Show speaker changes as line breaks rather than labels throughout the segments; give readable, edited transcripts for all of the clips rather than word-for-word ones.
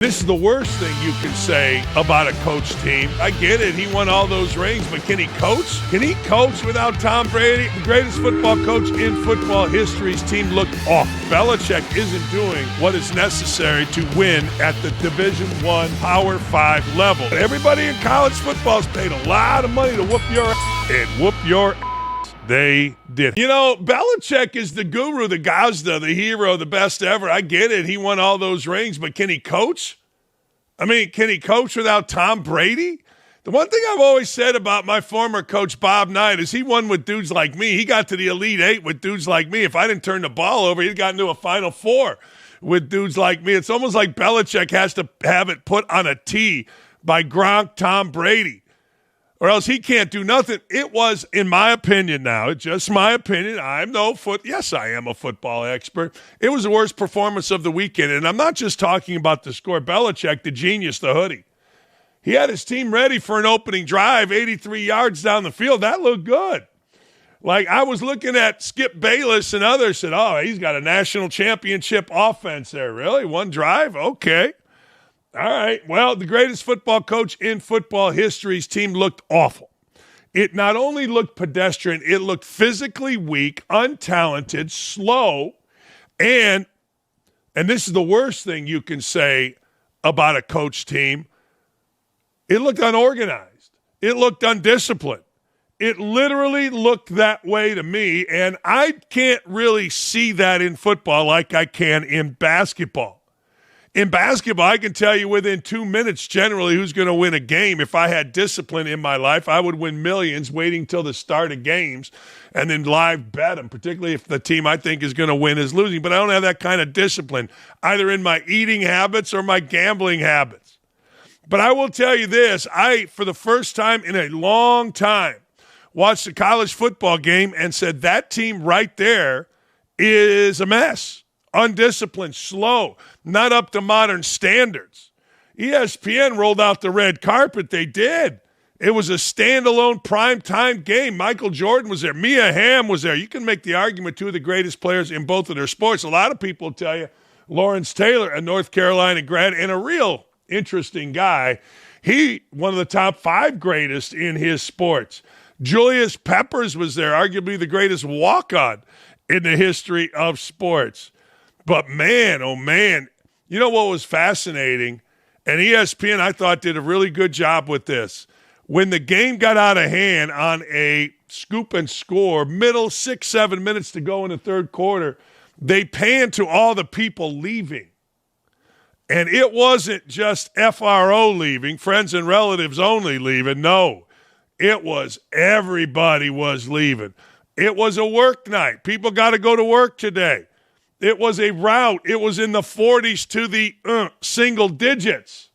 This is the worst thing you can say about a coach team. I get it. He won all those rings, but can he coach? Can he coach without Tom Brady? The greatest football coach in football history's team looked off. Belichick isn't doing what is necessary to win at the Division I Power 5 level. Everybody in college football's paid a lot of money to whoop your ass, and whoop your ass. They did. You know, Belichick is the guru, the Gazda, the hero, the best ever. I get it. He won all those rings, but can he coach? I mean, can he coach without Tom Brady? The one thing I've always said about my former coach, Bob Knight, is he won with dudes like me. He got to the Elite Eight with dudes like me. If I didn't turn the ball over, he'd gotten to a Final Four with dudes like me. It's almost like Belichick has to have it put on a tee by Gronk, Tom Brady, or else he can't do nothing. It was, in my opinion now, just my opinion, yes, I am a football expert. It was the worst performance of the weekend, and I'm not just talking about the score. Belichick, the genius, the hoodie. He had his team ready for an opening drive, 83 yards down the field. That looked good. Like, I was looking at Skip Bayless and others, said, oh, he's got a national championship offense there. Really? One drive? Okay. All right. Well, the greatest football coach in football history's team looked awful. It not only looked pedestrian, it looked physically weak, untalented, slow, and this is the worst thing you can say about a coach team, it looked unorganized. It looked undisciplined. It literally looked that way to me, and I can't really see that in football like I can in basketball. In basketball, I can tell you within 2 minutes generally who's going to win a game. If I had discipline in my life, I would win millions waiting till the start of games and then live bet them, particularly if the team I think is going to win is losing. But I don't have that kind of discipline, either in my eating habits or my gambling habits. But I will tell you this, I, for the first time in a long time, watched a college football game and said that team right there is a mess. Undisciplined, slow, not up to modern standards. ESPN rolled out the red carpet. They did. It was a standalone primetime game. Michael Jordan was there. Mia Hamm was there. You can make the argument two of the greatest players in both of their sports. A lot of people tell you Lawrence Taylor, a North Carolina grad, and a real interesting guy. He, one of the top 5 greatest in his sports. Julius Peppers was there, arguably the greatest walk-on in the history of sports. But man, oh man, you know what was fascinating? And ESPN, I thought, did a really good job with this. When the game got out of hand on a scoop and score, middle 6-7 minutes to go in the third quarter, they panned to all the people leaving. And it wasn't just FRO leaving, friends and relatives only leaving. No, it was everybody was leaving. It was a work night. People got to go to work today. It was a rout. It was in the 40s to the single digits.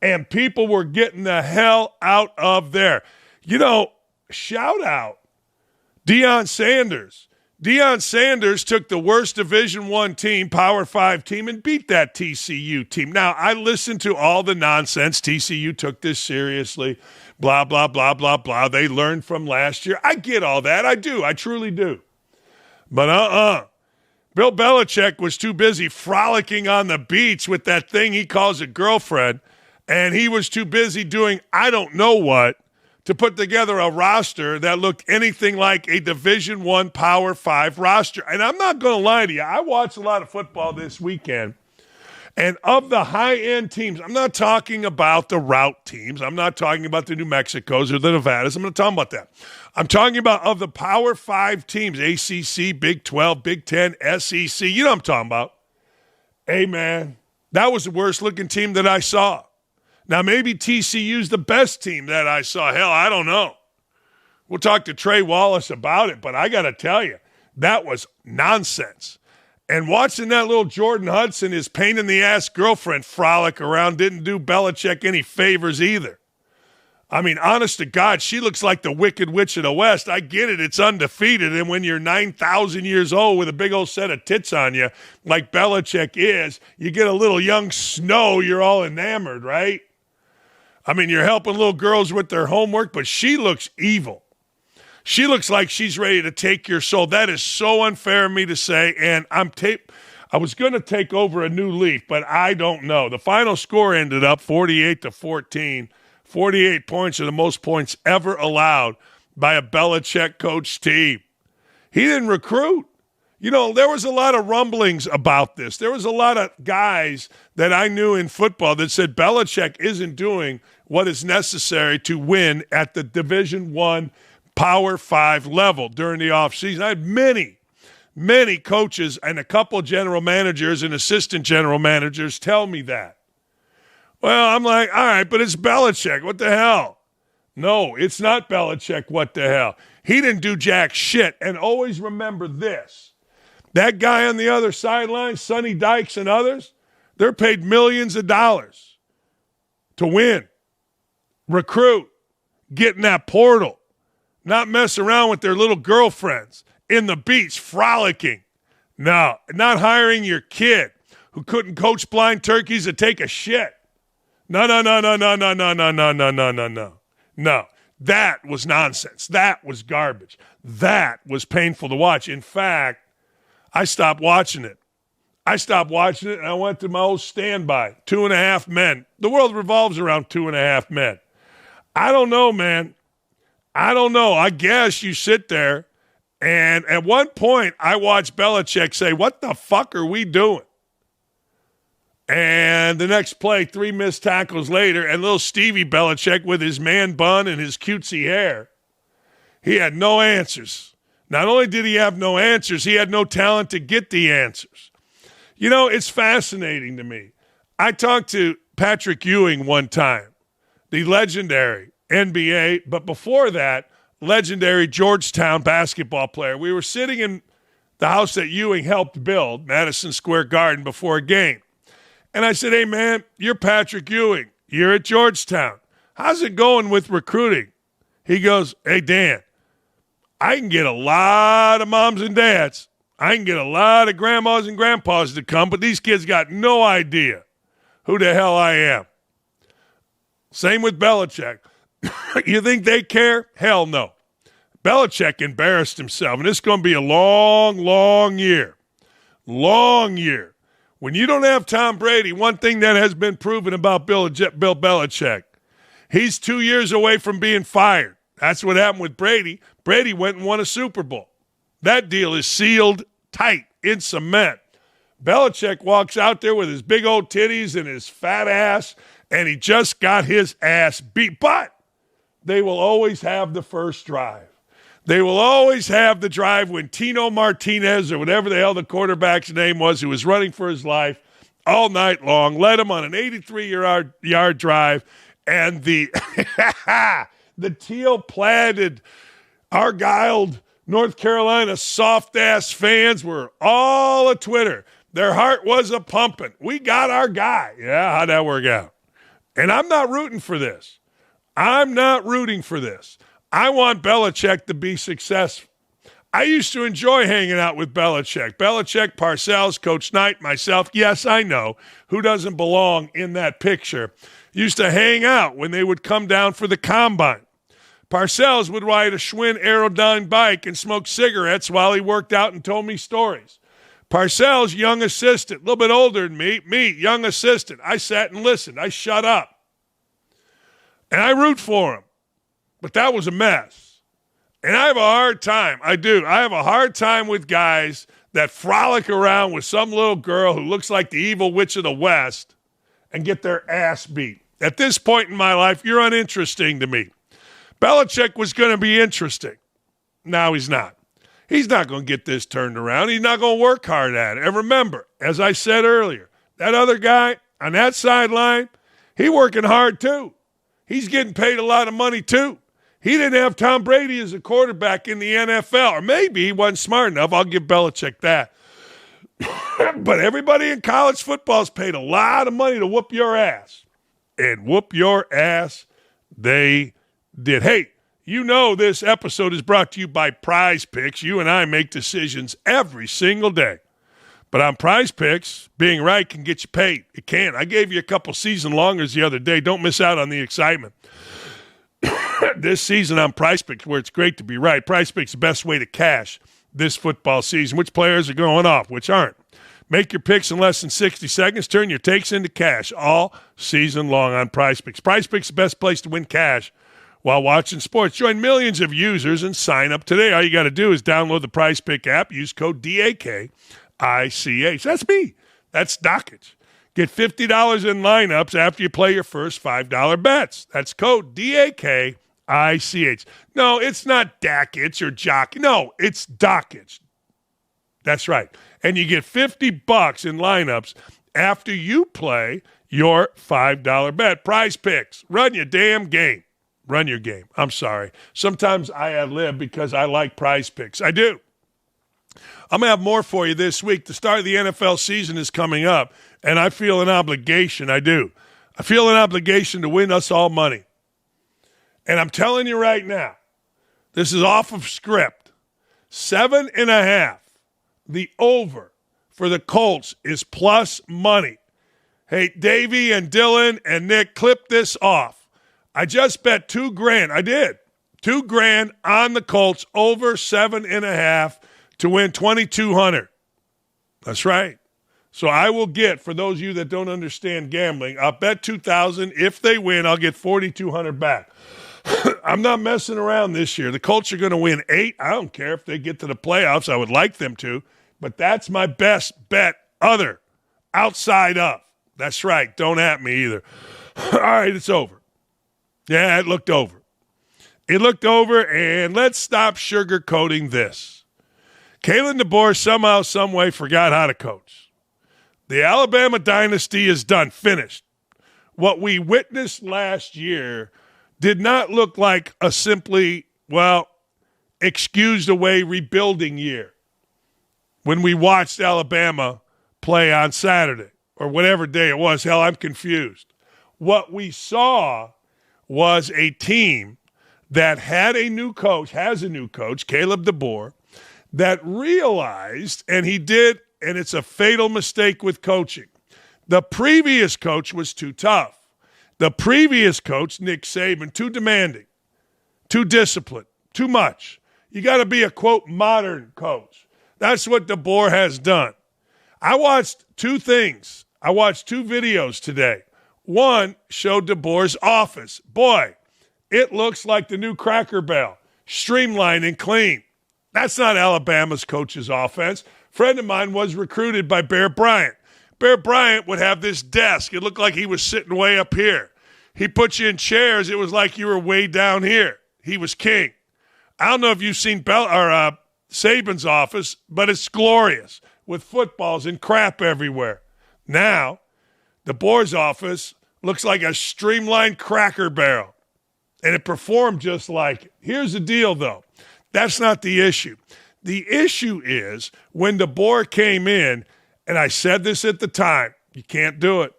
And people were getting the hell out of there. You know, shout out Deion Sanders. Deion Sanders took the worst Division I team, Power 5 team, and beat that TCU team. Now, I listened to all the nonsense. TCU took this seriously. Blah, blah, blah, blah, blah. They learned from last year. I get all that. I do. I truly do. But Bill Belichick was too busy frolicking on the beach with that thing he calls a girlfriend, and he was too busy doing I don't know what to put together a roster that looked anything like a Division I Power 5 roster. And I'm not going to lie to you. I watched a lot of football this weekend, and of the high-end teams, I'm not talking about the route teams. I'm not talking about the New Mexicos or the Nevadas. I'm not talking about that. I'm talking about of the Power 5 teams, ACC, Big 12, Big 10, SEC. You know what I'm talking about. Hey, man, that was the worst-looking team that I saw. Now, maybe TCU's the best team that I saw. Hell, I don't know. We'll talk to Trey Wallace about it, but I got to tell you, that was nonsense. And watching that little Jordan Hudson, his pain-in-the-ass girlfriend frolic around didn't do Belichick any favors either. I mean, honest to God, she looks like the Wicked Witch of the West. I get it. It's undefeated. And when you're 9,000 years old with a big old set of tits on you, like Belichick is, you get a little young snow, you're all enamored, right? I mean, you're helping little girls with their homework, but she looks evil. She looks like she's ready to take your soul. That is so unfair of me to say, and I was going to take over a new leaf, but I don't know. The final score ended up 48-14. 48 points are the most points ever allowed by a Belichick coach team. He didn't recruit. You know, there was a lot of rumblings about this. There was a lot of guys that I knew in football that said Belichick isn't doing what is necessary to win at the Division I Power 5 level during the offseason. I had many coaches and a couple general managers and assistant general managers tell me that. Well, I'm like, all right, but it's Belichick. What the hell? No, it's not Belichick. What the hell? He didn't do jack shit. And always remember this. That guy on the other sideline, Sonny Dykes and others, they're paid millions of dollars to win, recruit, get in that portal, not mess around with their little girlfriends in the beach frolicking. No, not hiring your kid who couldn't coach blind turkeys to take a shit. No. No, that was nonsense. That was garbage. That was painful to watch. In fact, I stopped watching it. And I went to my old standby, 2.5 men. The world revolves around 2.5 men. I don't know, man. I don't know. I guess you sit there, and at one point I watched Belichick say, what the fuck are we doing? And the next play, 3 missed tackles later, and little Stevie Belichick with his man bun and his cutesy hair, he had no answers. Not only did he have no answers, he had no talent to get the answers. You know, it's fascinating to me. I talked to Patrick Ewing one time, the legendary NBA, but before that, legendary Georgetown basketball player. We were sitting in the house that Ewing helped build, Madison Square Garden, before a game. And I said, hey, man, you're Patrick Ewing. You're at Georgetown. How's it going with recruiting? He goes, hey, Dan, I can get a lot of moms and dads. I can get a lot of grandmas and grandpas to come, but these kids got no idea who the hell I am. Same with Belichick. You think they care? Hell no. Belichick embarrassed himself, and it's going to be a long year. Long year. When you don't have Tom Brady, one thing that has been proven about Bill Belichick, he's 2 years away from being fired. That's what happened with Brady. Brady went and won a Super Bowl. That deal is sealed tight in cement. Belichick walks out there with his big old titties and his fat ass, and he just got his ass beat. But they will always have the first drive. They will always have the drive when Tino Martinez, or whatever the hell the quarterback's name was, who was running for his life all night long, led him on an 83-yard drive, and the the teal-plaided, argyled North Carolina soft-ass fans were all a Twitter. Their heart was a pumping. We got our guy. Yeah, how'd that work out? And I'm not rooting for this. I want Belichick to be successful. I used to enjoy hanging out with Belichick. Belichick, Parcells, Coach Knight, myself. Yes, I know. Who doesn't belong in that picture? Used to hang out when they would come down for the combine. Parcells would ride a Schwinn Aerodyne bike and smoke cigarettes while he worked out and told me stories. Parcells, young assistant, a little bit older than me, young assistant. I sat and listened. I shut up. And I root for him. But that was a mess. And I have a hard time. I do. I have a hard time with guys that frolic around with some little girl who looks like the evil witch of the West and get their ass beat. At this point in my life, you're uninteresting to me. Belichick was going to be interesting. Now he's not. He's not going to get this turned around. He's not going to work hard at it. And remember, as I said earlier, that other guy on that sideline, he's working hard too. He's getting paid a lot of money too. He didn't have Tom Brady as a quarterback in the NFL. Or maybe he wasn't smart enough. I'll give Belichick that. But everybody in college football is paid a lot of money to whoop your ass. And whoop your ass they did. Hey, you know this episode is brought to you by Prize Picks. You and I make decisions every single day. But on Prize Picks, being right can get you paid. It can. I gave you a couple season longers the other day. Don't miss out on the excitement. This season on Prize Picks, where it's great to be right. Prize Picks is the best way to cash this football season. Which players are going off, which aren't. Make your picks in less than 60 seconds. Turn your takes into cash all season long on PrizePicks. PrizePicks is the best place to win cash while watching sports. Join millions of users and sign up today. All you got to do is download the PrizePick app. Use code DAKICH. That's me. That's Dakich. Get $50 in lineups after you play your first $5 bets. That's code DAKICH. No, it's not Dakich or Jock. No, it's Dakich. That's right. And you get $50 in lineups after you play your $5 bet. PrizePicks. Run your damn game. Run your game. I'm sorry. Sometimes I ad-lib because I like PrizePicks. I do. I'm going to have more for you this week. The start of the NFL season is coming up, and I feel an obligation. I do. I feel an obligation to win us all money. And I'm telling you right now, this is off of script. 7.5. The over for the Colts is plus money. Hey, Davey and Dylan and Nick, clip this off. I just bet $2,000. I did. $2,000 on the Colts over 7.5 to win $2,200. That's right. So I will get, for those of you that don't understand gambling, I'll bet $2,000. If they win, I'll get $4,200 back. I'm not messing around this year. The Colts are going to win 8. I don't care if they get to the playoffs. I would like them to. But that's my best bet outside of. That's right. Don't at me either. All right, it's over. Yeah, it looked over. It looked over, and let's stop sugarcoating this. Kalen DeBoer somehow, some way forgot how to coach. The Alabama dynasty is done, finished. What we witnessed last year did not look like a simply, excused away rebuilding year when we watched Alabama play on Saturday or whatever day it was. Hell, I'm confused. What we saw was a team that has a new coach, Caleb DeBoer, that realized, and he did, and it's a fatal mistake with coaching. The previous coach was too tough. The previous coach, Nick Saban, too demanding, too disciplined, too much. You got to be a, quote, modern coach. That's what DeBoer has done. I watched two things. I watched two videos today. One showed DeBoer's office. Boy, it looks like the new Cracker Barrel, streamlined and clean. That's not Alabama's coach's offense. A friend of mine was recruited by Bear Bryant. Bear Bryant would have this desk. It looked like he was sitting way up here. He put you in chairs. It was like you were way down here. He was king. I don't know if you've seen Saban's office, but it's glorious with footballs and crap everywhere. Now, DeBoer's office looks like a streamlined Cracker Barrel, and it performed just like it. Here's the deal, though. That's not the issue. The issue is when DeBoer came in, and I said this at the time, you can't do it.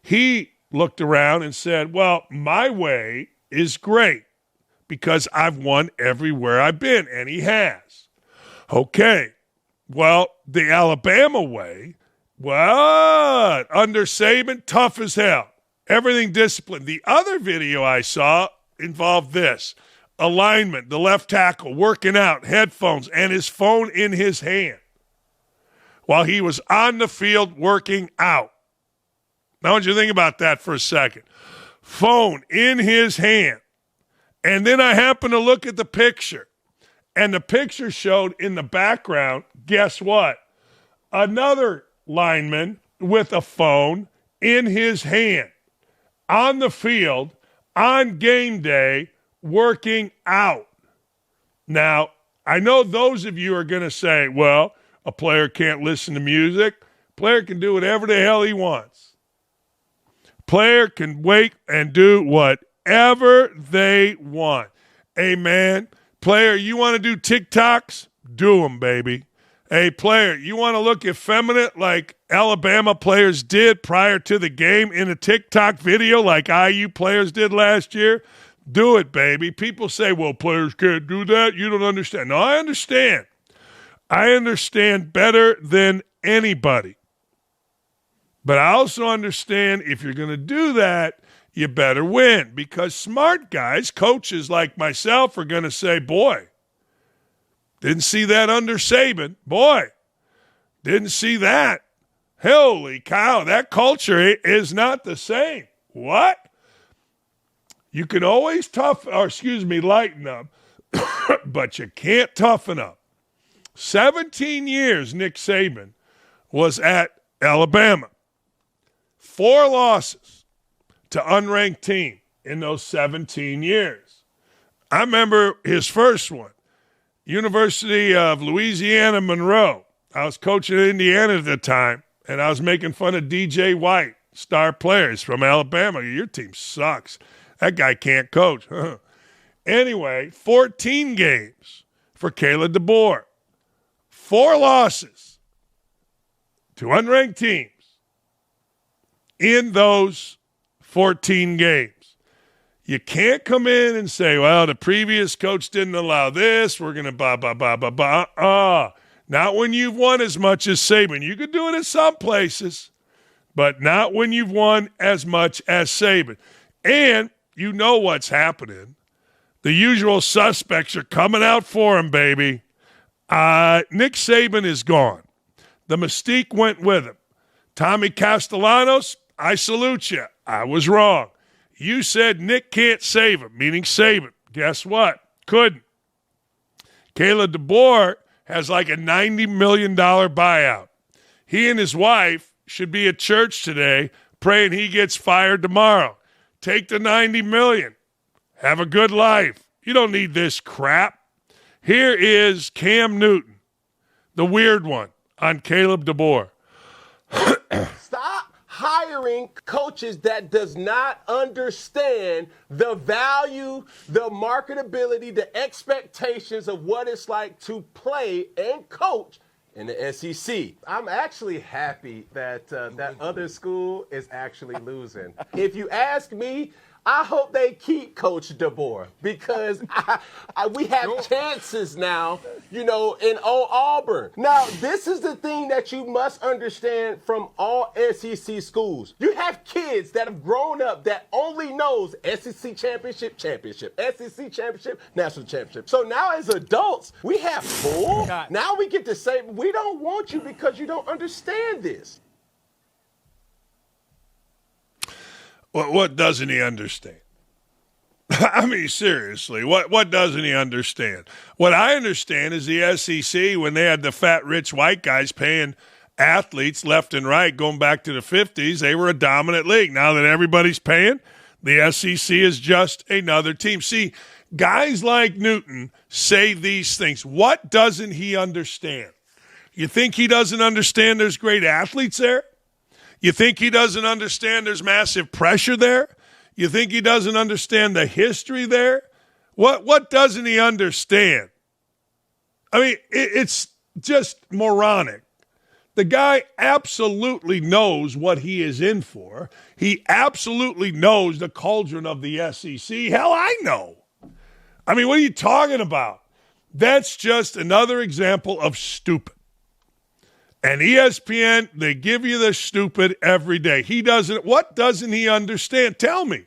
He looked around and said, well, my way is great because I've won everywhere I've been, and he has. Okay, well, the Alabama way, under Saban, tough as hell. Everything disciplined. The other video I saw involved this. Alignment, the left tackle, working out, headphones, and his phone in his hand while he was on the field working out. Now, I want you to think about that for a second. Phone in his hand. And then I happened to look at the picture, and the picture showed in the background, guess what? Another lineman with a phone in his hand on the field on game day working out. Now, I know those of you are going to say, well, a player can't listen to music. A player can do whatever the hell he wants. Player can wait and do whatever they want. Hey, man, player, you want to do TikToks? Do them, baby. Hey, player, you want to look effeminate like Alabama players did prior to the game in a TikTok video like IU players did last year? Do it, baby. People say, well, players can't do that. You don't understand. No, I understand. I understand better than anybody. But I also understand if you're going to do that, you better win. Because smart guys, coaches like myself, are going to say, boy, didn't see that under Saban. Boy, didn't see that Holy cow, that culture is not the same. What? You can always lighten up, but you can't toughen up. 17 years Nick Saban was at Alabama. 4 losses to unranked team in those 17 years. I remember his first one, University of Louisiana, Monroe. I was coaching in Indiana at the time, and I was making fun of DJ White, star players from Alabama. Your team sucks. That guy can't coach. Anyway, 14 games for Kalen DeBoer. 4 losses to unranked teams in those 14 games. You can't come in and say, well, the previous coach didn't allow this. We're going to blah, blah, blah, blah, blah. Not when you've won as much as Saban. You could do it in some places, but not when you've won as much as Saban. And you know what's happening. The usual suspects are coming out for him, baby. Nick Saban is gone. The mystique went with him. Tommy Castellanos, I salute you. I was wrong. You said Nick can't save him, meaning Saban. Guess what? Couldn't. Kalen DeBoer has like a $90 million buyout. He and his wife should be at church today praying he gets fired tomorrow. Take the $90 million. Have a good life. You don't need this crap. Here is Cam Newton, the weird one, on Caleb DeBoer.
Stop hiring coaches that does not understand the value, the marketability, the expectations of what it's like to play and coach in the SEC. I'm actually happy that that other school is actually losing. If you ask me, I hope they keep Coach DeBoer because we have chances now, in old Auburn. Now, this is the thing that you must understand from all SEC schools. You have kids that have grown up that only knows SEC championship, SEC championship, national championship. So now as adults, we have full. Now we get to say, we don't want you because you don't understand this.
What doesn't he understand? I mean, seriously, what doesn't he understand? What I understand is the SEC, when they had the fat, rich white guys paying athletes left and right going back to the 50s, they were a dominant league. Now that everybody's paying, the SEC is just another team. See, guys like Newton say these things. What doesn't he understand? You think he doesn't understand there's great athletes there? You think he doesn't understand there's massive pressure there? You think he doesn't understand the history there? What doesn't he understand? I mean, it's just moronic. The guy absolutely knows what he is in for. He absolutely knows the cauldron of the SEC. Hell, I know. I mean, what are you talking about? That's just another example of stupid. And ESPN, they give you the stupid every day. What doesn't he understand? Tell me.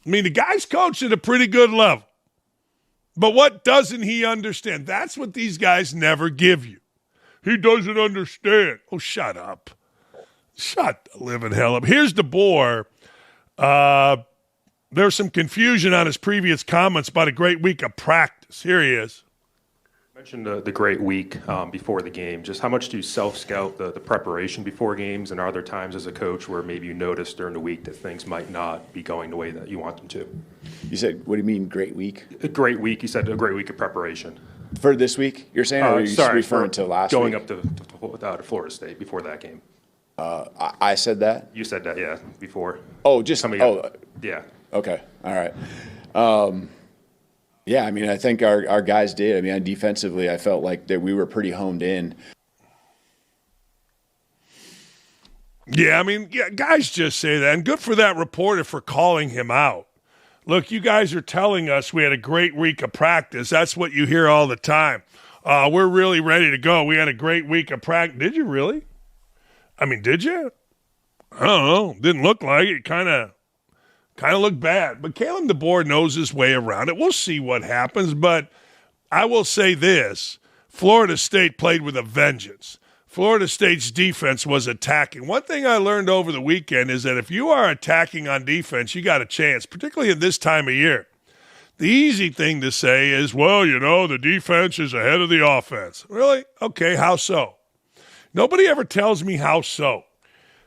I mean, the guy's coached at a pretty good level. But what doesn't he understand? That's what these guys never give you. He doesn't understand. Oh, shut up. Shut the living hell up. Here's DeBoer. There's some confusion on his previous comments about a great week of practice. Here he is.
Mentioned the great week before the game. Just how much do you self-scout the preparation before games, and are there times as a coach where maybe you notice during the week that things might not be going the way that you want them to?
You said, what do you mean, great week?
A great week. You said a great week of preparation.
For this week, you're saying, or are you referring to last
going
week?
Going up to Florida State before that game.
I said that?
You said that, yeah, before.
Oh, just,
yeah.
Okay, all right. Yeah, I mean, I think our guys did. I mean, defensively, I felt like that we were pretty honed in.
Yeah, I mean, guys just say that. And good for that reporter for calling him out. Look, you guys are telling us we had a great week of practice. That's what you hear all the time. We're really ready to go. We had a great week of practice. Did you really? I mean, did you? I don't know. Didn't look like it. Kind of looked bad. But Kalen DeBoer knows his way around it. We'll see what happens. But I will say this. Florida State played with a vengeance. Florida State's defense was attacking. One thing I learned over the weekend is that if you are attacking on defense, you got a chance, particularly at this time of year. The easy thing to say is, well, the defense is ahead of the offense. Really? Okay, how so? Nobody ever tells me how so.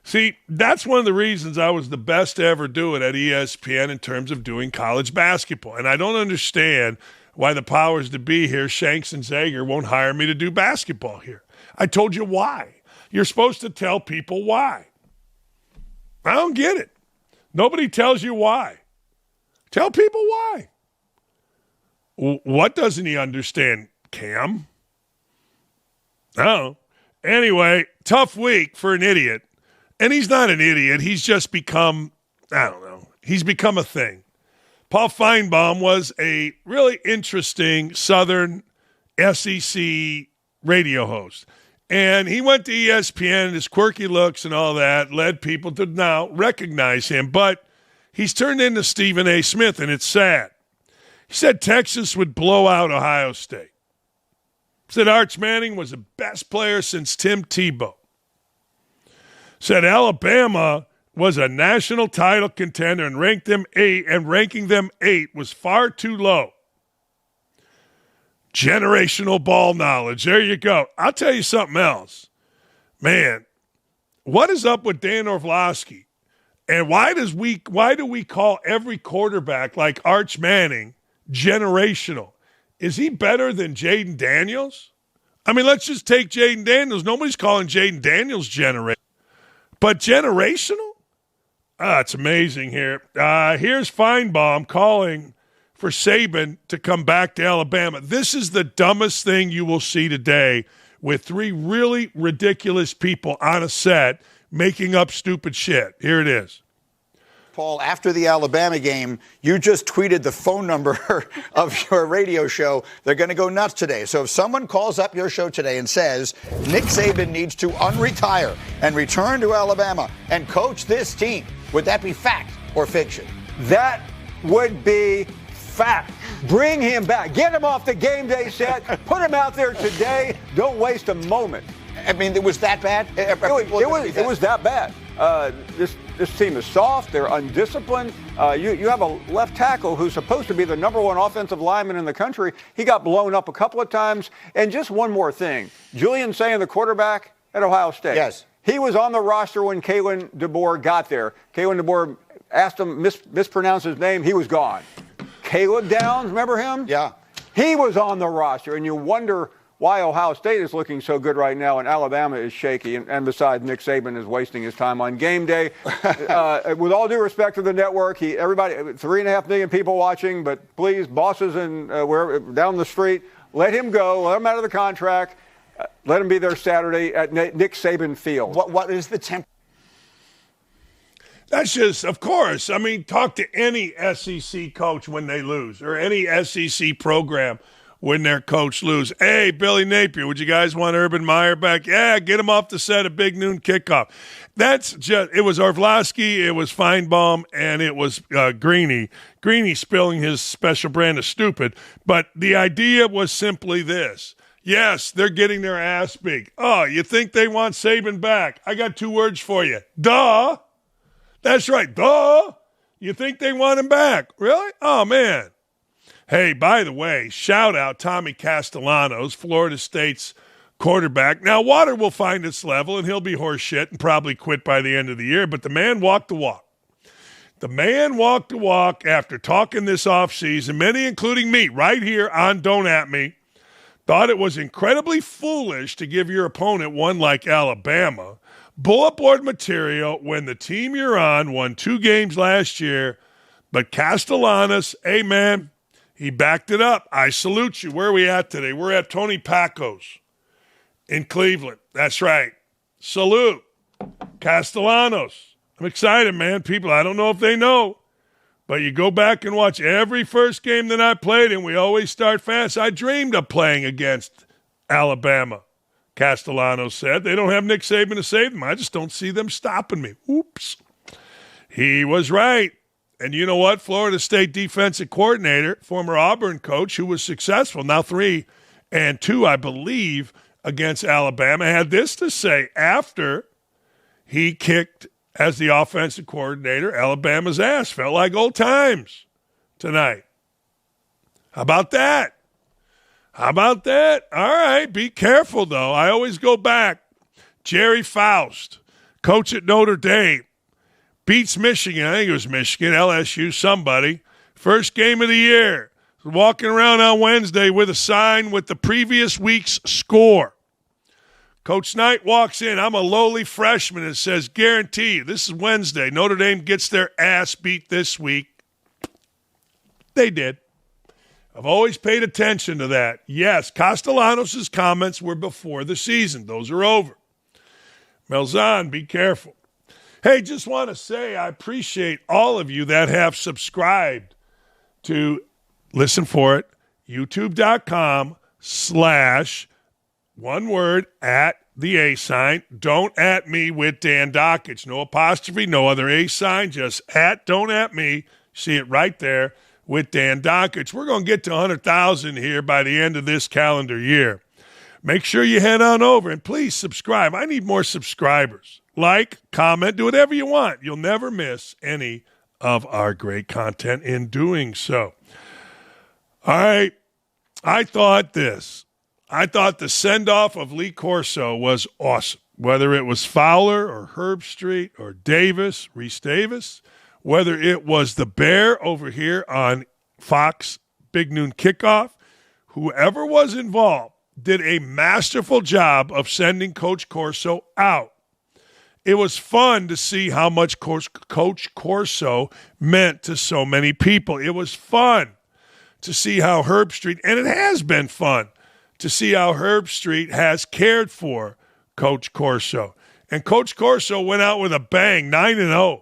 See, that's one of the reasons I was the best to ever do it at ESPN in terms of doing college basketball. And I don't understand why the powers that be here, Shanks and Zager, won't hire me to do basketball here. I told you why. You're supposed to tell people why. I don't get it. Nobody tells you why. Tell people why. What doesn't he understand, Cam? Oh. Anyway, tough week for an idiot. And he's not an idiot. He's just become, he's become a thing. Paul Feinbaum was a really interesting Southern SEC radio host. And he went to ESPN, his quirky looks and all that led people to now recognize him. But he's turned into Stephen A. Smith, and it's sad. He said Texas would blow out Ohio State. He said Arch Manning was the best player since Tim Tebow. Said Alabama was a national title contender and ranked them 8, and ranking them 8 was far too low. Generational ball knowledge. There you go. I'll tell you something else. Man, what is up with Dan Orlovsky? And why do we call every quarterback like Arch Manning generational? Is he better than Jaden Daniels? I mean, let's just take Jaden Daniels. Nobody's calling Jaden Daniels generational. But generational? It's amazing here. Here's Feinbaum calling for Saban to come back to Alabama. This is the dumbest thing you will see today, with 3 really ridiculous people on a set making up stupid shit. Here it is.
Paul, after the Alabama game, you just tweeted the phone number of your radio show. They're going to go nuts today. So if someone calls up your show today and says Nick Saban needs to unretire and return to Alabama and coach this team, would that be fact or fiction?
That would be fact. Bring him back. Get him off the game day set. Put him out there today. Don't waste a moment.
I mean, it was that bad?
It was that bad. This team is soft. They're undisciplined. You have a left tackle who's supposed to be the number 1 offensive lineman in the country. He got blown up a couple of times. And just one more thing. Julian Sayin, the quarterback at Ohio State.
Yes.
He was on the roster when Kalen DeBoer got there. Kalen DeBoer asked him, mispronounced his name. He was gone. Caleb Downs, remember him?
Yeah.
He was on the roster. And you wonder why Ohio State is looking so good right now and Alabama is shaky. And besides, Nick Saban is wasting his time on game day. With all due respect to the network, everybody, 3.5 million people watching, but please, bosses and wherever down the street, let him go. Let him out of the contract. Let him be there Saturday at Nick Saban Field.
What is the temp?
That's just, of course. I mean, talk to any SEC coach when they lose, or any SEC program when their coach lose. Hey, Billy Napier, would you guys want Urban Meyer back? Yeah, get him off the set at Big Noon Kickoff. That's just, it was Orlovsky, it was Feinbaum, and it was Greeny. Greeny spilling his special brand of stupid. But the idea was simply this. Yes, they're getting their ass beat. Oh, you think they want Saban back? I got 2 words for you. Duh. That's right. Duh. You think they want him back? Really? Oh, man. Hey, by the way, shout out Tommy Castellanos, Florida State's quarterback. Now, water will find its level, and he'll be horse shit and probably quit by the end of the year, but the man walked the walk. The man walked the walk after talking this offseason, many including me right here on Don't At Me, thought it was incredibly foolish to give your opponent one like Alabama bullet board material when the team you're on won 2 games last year. But Castellanos, hey, man, he backed it up. I salute you. Where are we at today? We're at Tony Paco's in Cleveland. That's right. Salute. Castellanos. I'm excited, man. People, I don't know if they know, but you go back and watch every first game that I played, and we always start fast. I dreamed of playing against Alabama, Castellanos said. They don't have Nick Saban to save them. I just don't see them stopping me. Oops. He was right. And you know what? Florida State defensive coordinator, former Auburn coach who was successful, now 3-2, I believe, against Alabama, had this to say after he kicked as the offensive coordinator Alabama's ass. Felt like old times tonight. How about that? How about that? All right, be careful, though. I always go back. Jerry Faust, coach at Notre Dame, beats Michigan. I think it was Michigan, LSU, somebody. First game of the year. Walking around on Wednesday with a sign with the previous week's score. Coach Knight walks in. I'm a lowly freshman and says, guarantee you, this is Wednesday. Notre Dame gets their ass beat this week. They did. I've always paid attention to that. Yes, Castellanos' comments were before the season. Those are over. Melzan, be careful. Hey, just want to say I appreciate all of you that have subscribed to, listen for it, youtube.com/, at the A sign. Don't at me with Dan Dakich. No apostrophe, no other A sign, just at, don't at me. See it right there with Dan Dakich. We're going to get to 100,000 here by the end of this calendar year. Make sure you head on over and please subscribe. I need more subscribers. Like, comment, do whatever you want. You'll never miss any of our great content in doing so. All right. I thought the send-off of Lee Corso was awesome. Whether it was Fowler or Herbstreit or Davis, Reese Davis, whether it was the Bear over here on Fox Big Noon Kickoff, whoever was involved did a masterful job of sending Coach Corso out. It was fun to see how much Coach Corso meant to so many people. It was fun to see how Herbstreit, and it has been fun to see how Herbstreit has cared for Coach Corso. And Coach Corso went out with a bang, 9-0.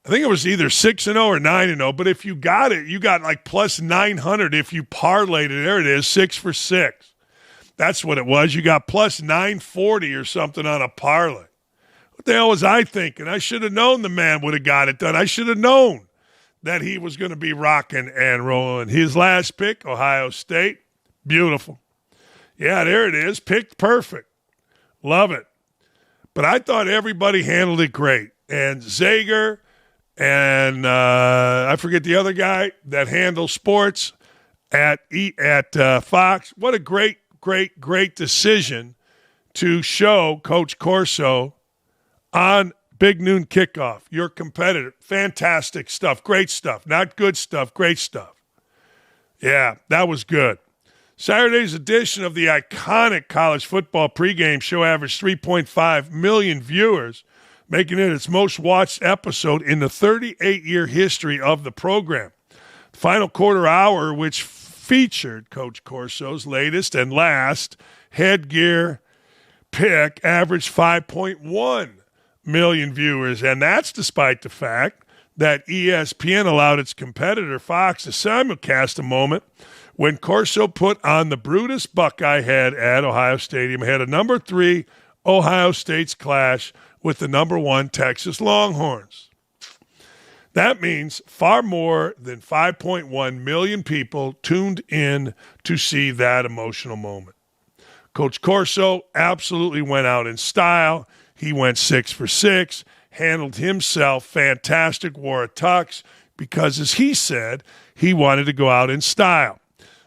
I think it was either 6-0 or 9-0, but if you got it, you got like plus 900 if you parlayed it. There it is, 6 for 6. That's what it was. You got plus 940 or something on a parlay. What the hell was I thinking? I should have known the man would have got it done. I should have known that he was going to be rocking and rolling. His last pick, Ohio State, beautiful. Yeah, there it is. Picked perfect. Love it. But I thought everybody handled it great. And Zager and I forget the other guy that handles sports at Fox. What a great decision to show Coach Corso on Big Noon Kickoff. Your competitor. Fantastic stuff. Great stuff. Not good stuff. Great stuff. Yeah, that was good. Saturday's edition of the iconic college football pregame show averaged 3.5 million viewers, making it its most watched episode in the 38-year history of the program. The final quarter hour, which featured Coach Corso's latest and last headgear pick, averaged 5.1 million viewers, and that's despite the fact that ESPN allowed its competitor Fox to simulcast a moment when Corso put on the Brutus Buckeye head at Ohio Stadium ahead of number 3 Ohio State's clash with the number 1 Texas Longhorns. That means far more than 5.1 million people tuned in to see that emotional moment. Coach Corso absolutely went out in style. He went 6 for 6, handled himself fantastic, wore a tux because, as he said, he wanted to go out in style.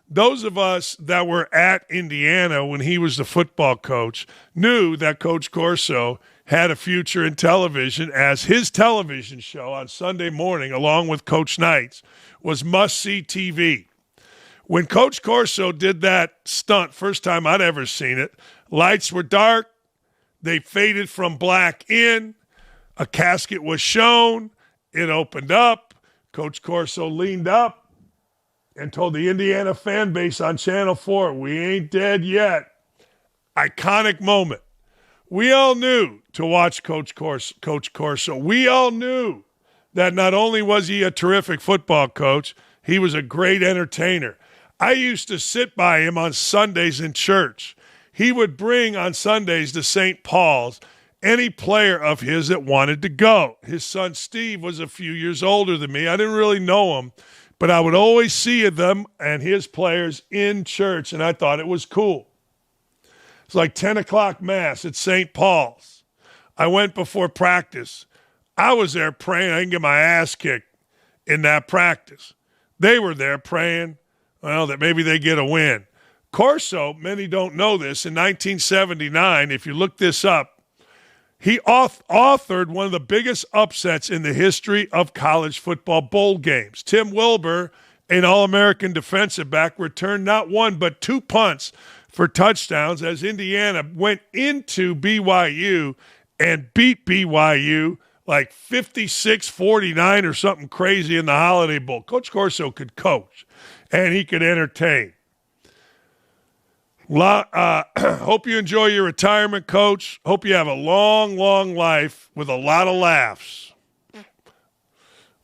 Those of us that were at Indiana when he was the football coach knew that Coach Corso had a future in television, as his television show on Sunday morning, along with Coach Knight's, was must-see TV. When Coach Corso did that stunt, first time I'd ever seen it, lights were dark, they faded from black in, a casket was shown, it opened up, Coach Corso leaned up and told the Indiana fan base on Channel 4, we ain't dead yet. Iconic moment. We all knew to watch Coach Corso. We all knew that not only was he a terrific football coach, he was a great entertainer. I used to sit by him on Sundays in church. He would bring on Sundays to St. Paul's any player of his that wanted to go. His son Steve was a few years older than me. I didn't really know him, but I would always see them and his players in church, and I thought it was cool. It's like 10 o'clock Mass at St. Paul's. I went before practice. I was there praying I didn't get my ass kicked in that practice. They were there praying, well, that maybe they get a win. Corso, many don't know this, in 1979, if you look this up, he authored one of the biggest upsets in the history of college football bowl games. Tim Wilbur, an All-American defensive back, returned not one but 2 punts for touchdowns as Indiana went into BYU and beat BYU like 56-49 or something crazy in the Holiday Bowl. Coach Corso could coach, and he could entertain. Hope you enjoy your retirement, Coach. Hope you have a long, long life with a lot of laughs.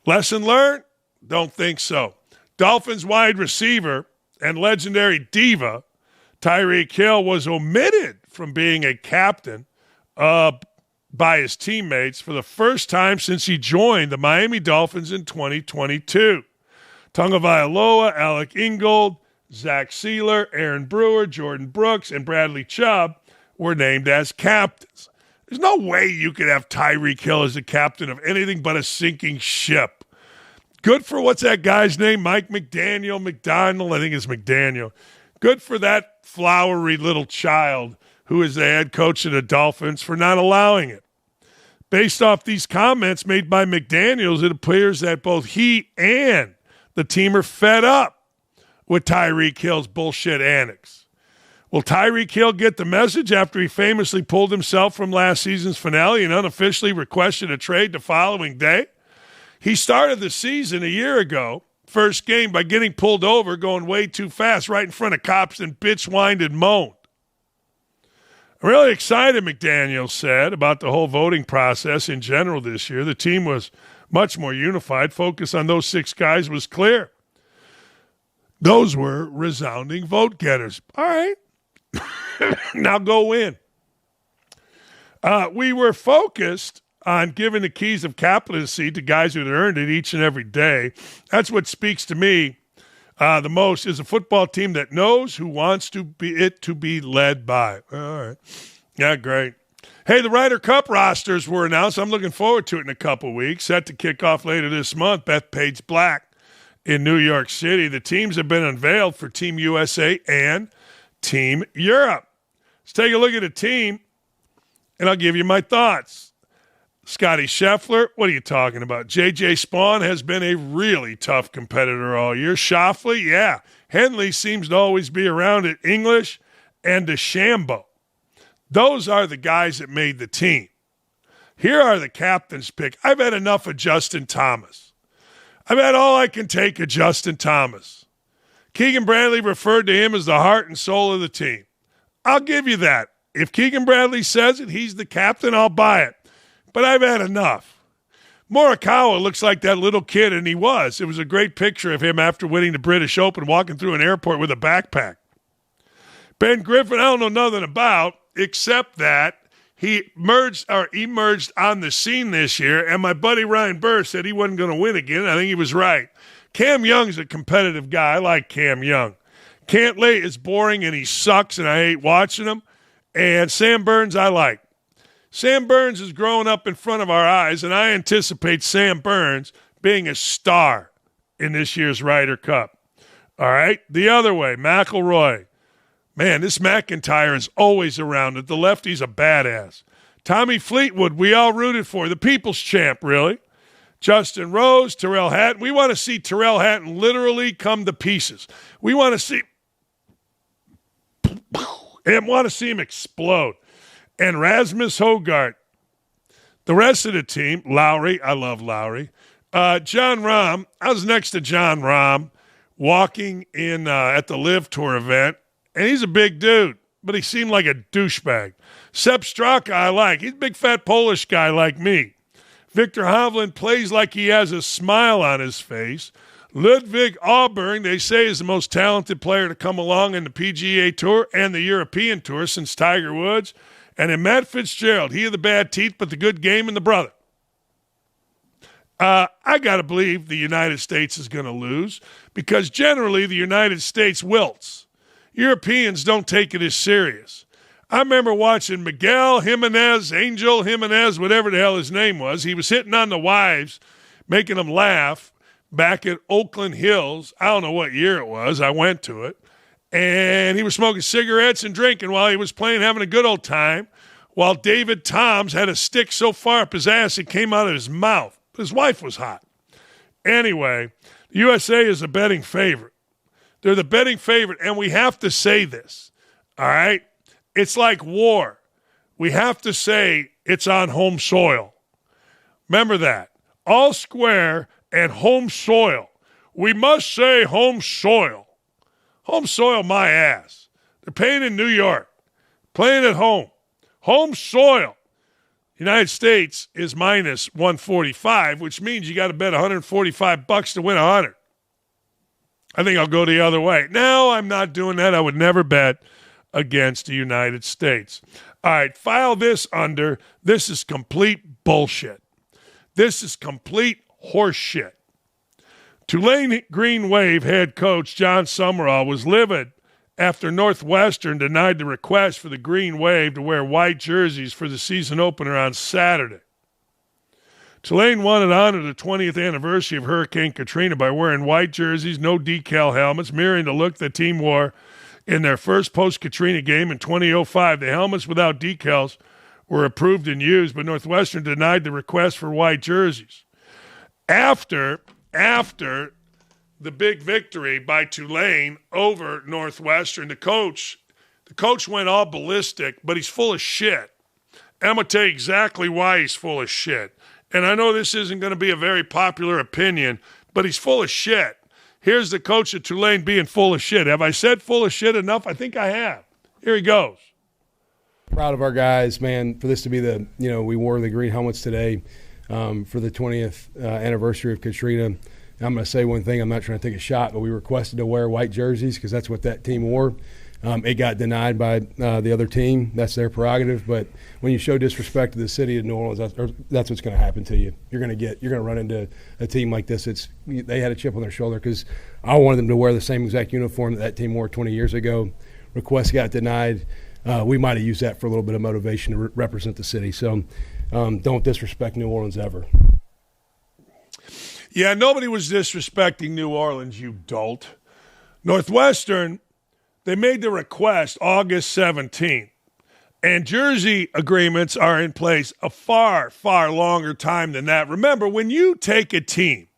Lesson learned? Don't think so. Dolphins wide receiver and legendary diva Tyreek Hill was omitted from being a captain by his teammates for the first time since he joined the Miami Dolphins in 2022. Tagovailoa, Alec Ingold, Zach Sealer, Aaron Brewer, Jordan Brooks, and Bradley Chubb were named as captains. There's no way you could have Tyreek Hill as the captain of anything but a sinking ship. Good for what's that guy's name? Mike McDaniel, I think it's McDaniel. Good for that flowery little child who is the head coach of the Dolphins for not allowing it. Based off these comments made by McDaniels, it appears that both he and the team are fed up with Tyreek Hill's bullshit antics. Will Tyreek Hill get the message after he famously pulled himself from last season's finale and unofficially requested a trade the following day? He started the season a year ago, first game, by getting pulled over, going way too fast right in front of cops and bitch whined and moaned. I'm really excited, McDaniel said, about the whole voting process in general this year. The team was much more unified. Focus on those 6 guys was clear. Those were resounding vote getters. All right. Now go win. We were focused on giving the keys of captaincy to guys who had earned it each and every day. That's what speaks to me the most, is a football team that knows who wants to be led by. All right. Yeah, great. Hey, the Ryder Cup rosters were announced. I'm looking forward to it in a couple weeks. Set to kick off later this month. Bethpage Black in New York City. The teams have been unveiled for Team USA and Team Europe. Let's take a look at the team, and I'll give you my thoughts. Scotty Scheffler, what are you talking about? J.J. Spawn has been a really tough competitor all year. Schauffele, yeah. Henley seems to always be around it. English and DeChambeau. Those are the guys that made the team. Here are the captain's pick. I've had enough of Justin Thomas. I've had all I can take of Justin Thomas. Keegan Bradley referred to him as the heart and soul of the team. I'll give you that. If Keegan Bradley says it, he's the captain, I'll buy it. But I've had enough. Morikawa looks like that little kid, and he was. It was a great picture of him after winning the British Open, walking through an airport with a backpack. Ben Griffin, I don't know nothing about, except that he emerged on the scene this year, and my buddy Ryan Burr said he wasn't going to win again. I think he was right. Cam Young's a competitive guy. I like Cam Young. Cantlay is boring, and he sucks, and I hate watching him. And Sam Burns, I like. Sam Burns is growing up in front of our eyes, and I anticipate Sam Burns being a star in this year's Ryder Cup. All right? The other way, McIlroy. Man, this McIntyre is always around it. The lefty's a badass. Tommy Fleetwood, we all rooted for. The people's champ, really. Justin Rose, Tyrrell Hatton. We want to see Tyrrell Hatton literally come to pieces. We want to see him explode. And Rasmus Hogart. The rest of the team, Lowry, I love Lowry. John Rahm, I was next to John Rahm walking in at the Live Tour event, and he's a big dude, but he seemed like a douchebag. Sepp Straka, I like. He's a big fat Polish guy like me. Victor Hovland plays like he has a smile on his face. Ludwig Auburn, they say, is the most talented player to come along in the PGA Tour and the European Tour since Tiger Woods. And then Matt Fitzgerald, he had the bad teeth, but the good game and the brother. I got to believe the United States is going to lose because generally the United States wilts. Europeans don't take it as serious. I remember watching Miguel Jimenez, Angel Jimenez, whatever the hell his name was. He was hitting on the wives, making them laugh back at Oakland Hills. I don't know what year it was. I went to it. And he was smoking cigarettes and drinking while he was playing, having a good old time, while David Toms had a stick so far up his ass it came out of his mouth. His wife was hot. Anyway, the USA is a betting favorite. They're the betting favorite, and we have to say this, all right? It's like war. We have to say it's on home soil. Remember that. All square and home soil. We must say home soil. Home soil my ass. They're playing in New York. Playing at home. Home soil. United States is minus 145, which means you got to bet $145 to win 100. I think I'll go the other way. No, I'm not doing that. I would never bet against the United States. All right, file this under. This is complete bullshit. This is complete horseshit. Tulane Green Wave head coach John Summerall was livid after Northwestern denied the request for the Green Wave to wear white jerseys for the season opener on Saturday. Tulane wanted to honor the 20th anniversary of Hurricane Katrina by wearing white jerseys, no decal helmets, mirroring the look the team wore in their first post-Katrina game in 2005. The helmets without decals were approved and used, but Northwestern denied the request for white jerseys. After the big victory by Tulane over Northwestern, the coach went all ballistic, but he's full of shit. And I'm going to tell you exactly why he's full of shit. And I know this isn't going to be a very popular opinion, but he's full of shit. Here's the coach of Tulane being full of shit. Have I said full of shit enough? I think I have. Here he goes.
Proud of our guys, man, for this to be we wore the green helmets today for the 20th anniversary of Katrina. I'm going to say one thing. I'm not trying to take a shot, but we requested to wear white jerseys because that's what that team wore. It got denied by the other team. That's their prerogative. But when you show disrespect to the city of New Orleans, that's what's going to happen to you. You're going to run into a team like this. They had a chip on their shoulder because I wanted them to wear the same exact uniform that team wore 20 years ago. Request got denied. We might have used that for a little bit of motivation to represent the city. So don't disrespect New Orleans ever.
Yeah, nobody was disrespecting New Orleans, you dolt. Northwestern, they made the request August 17th, and jersey agreements are in place a far, far longer time than that. Remember, when you take a team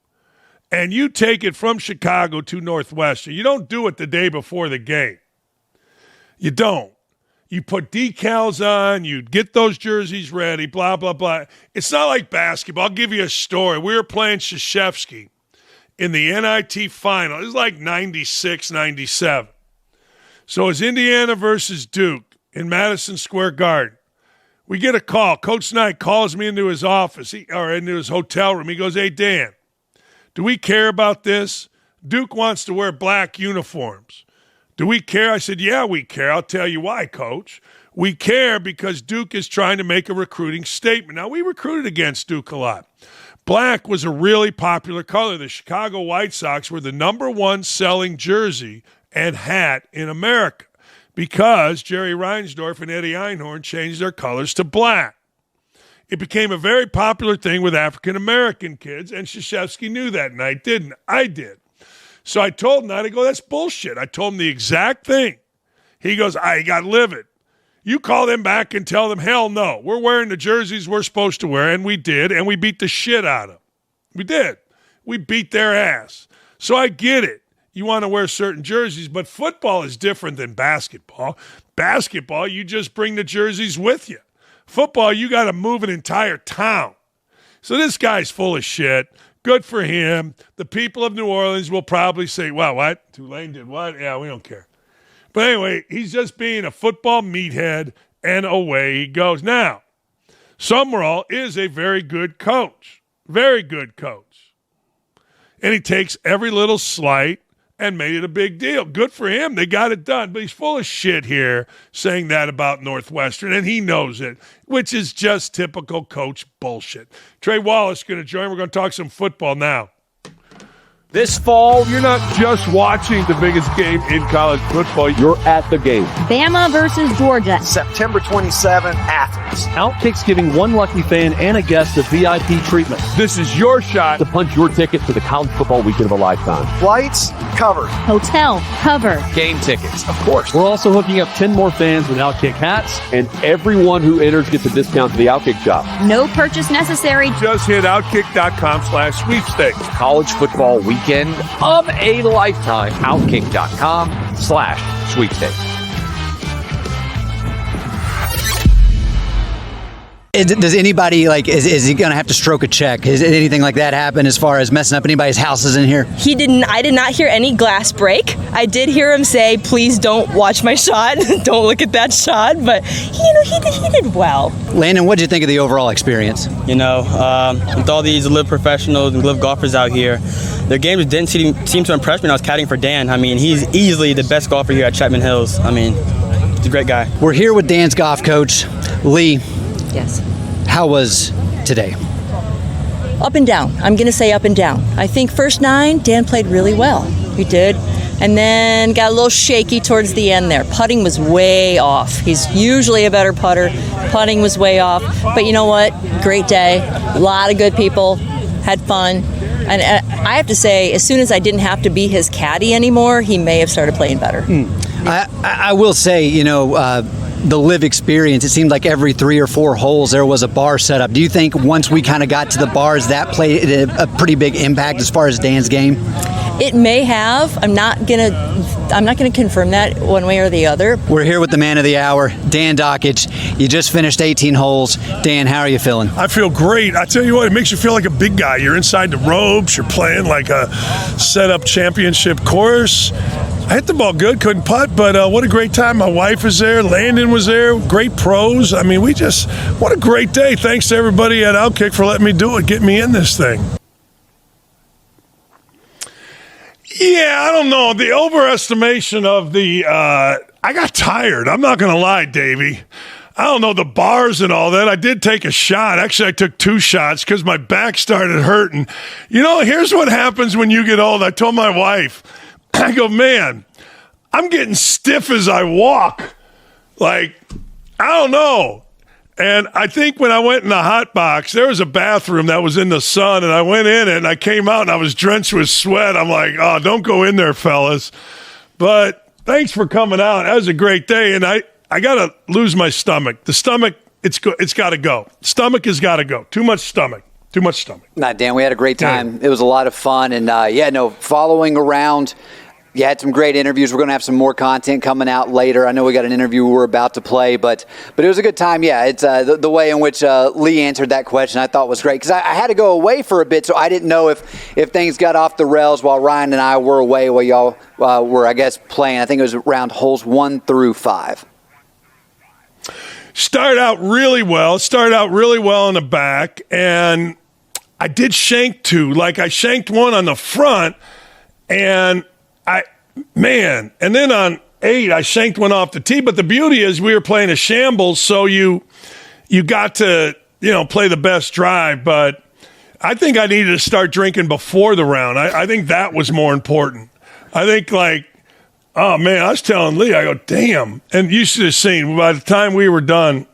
and you take it from Chicago to Northwestern, you don't do it the day before the game. You don't. You put decals on, you get those jerseys ready, blah, blah, blah. It's not like basketball. I'll give you a story. We were playing Krzyzewski in the NIT final. It was like 96, 97. So it's Indiana versus Duke in Madison Square Garden. We get a call. Coach Knight calls me into his office or into his hotel room. He goes, "Hey, Dan, do we care about this? Duke wants to wear black uniforms. Do we care?" I said, "Yeah, we care. I'll tell you why, Coach. We care because Duke is trying to make a recruiting statement." Now, we recruited against Duke a lot. Black was a really popular color. The Chicago White Sox were the number one selling jersey and hat in America because Jerry Reinsdorf and Eddie Einhorn changed their colors to black. It became a very popular thing with African-American kids, and Krzyzewski knew that night, didn't I? I did. So I told him that. I go, "That's bullshit." I told him the exact thing. He goes, "I got livid. You call them back and tell them, hell no. We're wearing the jerseys we're supposed to wear," and we did, and we beat the shit out of them. We did. We beat their ass. So I get it. You want to wear certain jerseys, but football is different than basketball. Basketball, you just bring the jerseys with you. Football, you got to move an entire town. So this guy's full of shit. Good for him. The people of New Orleans will probably say, "Well, what? Tulane did what? Yeah, we don't care." But anyway, he's just being a football meathead, and away he goes. Now, Summerall is a very good coach. Very good coach. And he takes every little slight and made it a big deal. Good for him. They got it done. But he's full of shit here saying that about Northwestern, and he knows it, which is just typical coach bullshit. Trey Wallace is going to join. We're going to talk some football now.
This fall,
You're not just watching the biggest game in college football.
you're at the game.
Bama versus Georgia.
September 27th, Athens.
OutKick's giving one lucky fan and a guest a VIP treatment
This is your shot.
to punch your ticket to the college football weekend of a lifetime.
Flights covered.
Hotel covered.
Game tickets, of course.
We're also hooking up 10 more fans with OutKick hats, and everyone who enters gets a discount to the OutKick shop.
No purchase necessary.
Just hit outkick.com/sweepstakes.
College football weekend of a lifetime. Outkick.com/sweepstakes.
Does anybody, is he going to have to stroke a check? Has anything like that happen as far as messing up anybody's houses in here?
He didn't. I did not hear any glass break. I did hear him say, "Please don't watch my shot. Don't look at that shot." But he did well.
Landon, what did you think of the overall experience?
With all these live professionals and live golfers out here, their games didn't seem to impress me when I was caddying for Dan. I mean, he's easily the best golfer here at Chapman Hills. I mean, he's a great guy.
We're here with Dan's golf coach, Lee.
Yes.
How was today?
Up and down. I'm going to say up and down. I think first 9, Dan played really well. He did. And then got a little shaky towards the end there. Putting was way off. He's usually a better putter. Putting was way off. But you know what? Great day. A lot of good people. Had fun. And I have to say, as soon as I didn't have to be his caddy anymore, he may have started playing better.
I will say, the live experience, it seemed like every 3 or 4 holes there was a bar set up. Do you think once we kind of got to the bars, that played a pretty big impact as far as Dan's game?
It may have. I'm not gonna confirm that one way or the other.
We're here with the man of the hour, Dan Dakich. You just finished 18 holes. Dan, how are you feeling?
I feel great. I tell you what, it makes you feel like a big guy. You're inside the ropes. You're playing like a set-up championship course. I hit the ball good, couldn't putt, but what a great time. My wife was there. Landon was there. Great pros. I mean, what a great day. Thanks to everybody at OutKick for letting me do it, get me in this thing. Yeah, I don't know. The overestimation of I got tired. I'm not going to lie, Davey. I don't know, the bars and all that. I did take a shot. Actually, I took 2 shots because my back started hurting. Here's what happens when you get old. I told my wife, I go, man, I'm getting stiff as I walk. I don't know. And I think when I went in the hot box, there was a bathroom that was in the sun, and I went in it, and I came out, and I was drenched with sweat. I'm like, oh, don't go in there, fellas. But thanks for coming out. That was a great day, and I got to lose my stomach. The stomach, it's got to go. Stomach has got to go. Too much stomach.
Nah, Dan, we had a great time. Yeah. It was a lot of fun, and following around. You had some great interviews. We're going to have some more content coming out later. I know we got an interview we're about to play, but it was a good time. Yeah, it's the way in which Lee answered that question I thought was great because I had to go away for a bit, so I didn't know if things got off the rails while Ryan and I were away while y'all were, I guess, playing. I think it was around holes 1 through 5.
Started out really well in the back, and I did shank 2. I shanked 1 on the front, and and then on 8, I shanked 1 off the tee. But the beauty is we were playing a shambles, so you got to, play the best drive. But I think I needed to start drinking before the round. I think that was more important. I think, oh, man, I was telling Lee, I go, damn. And you should have seen, by the time we were done,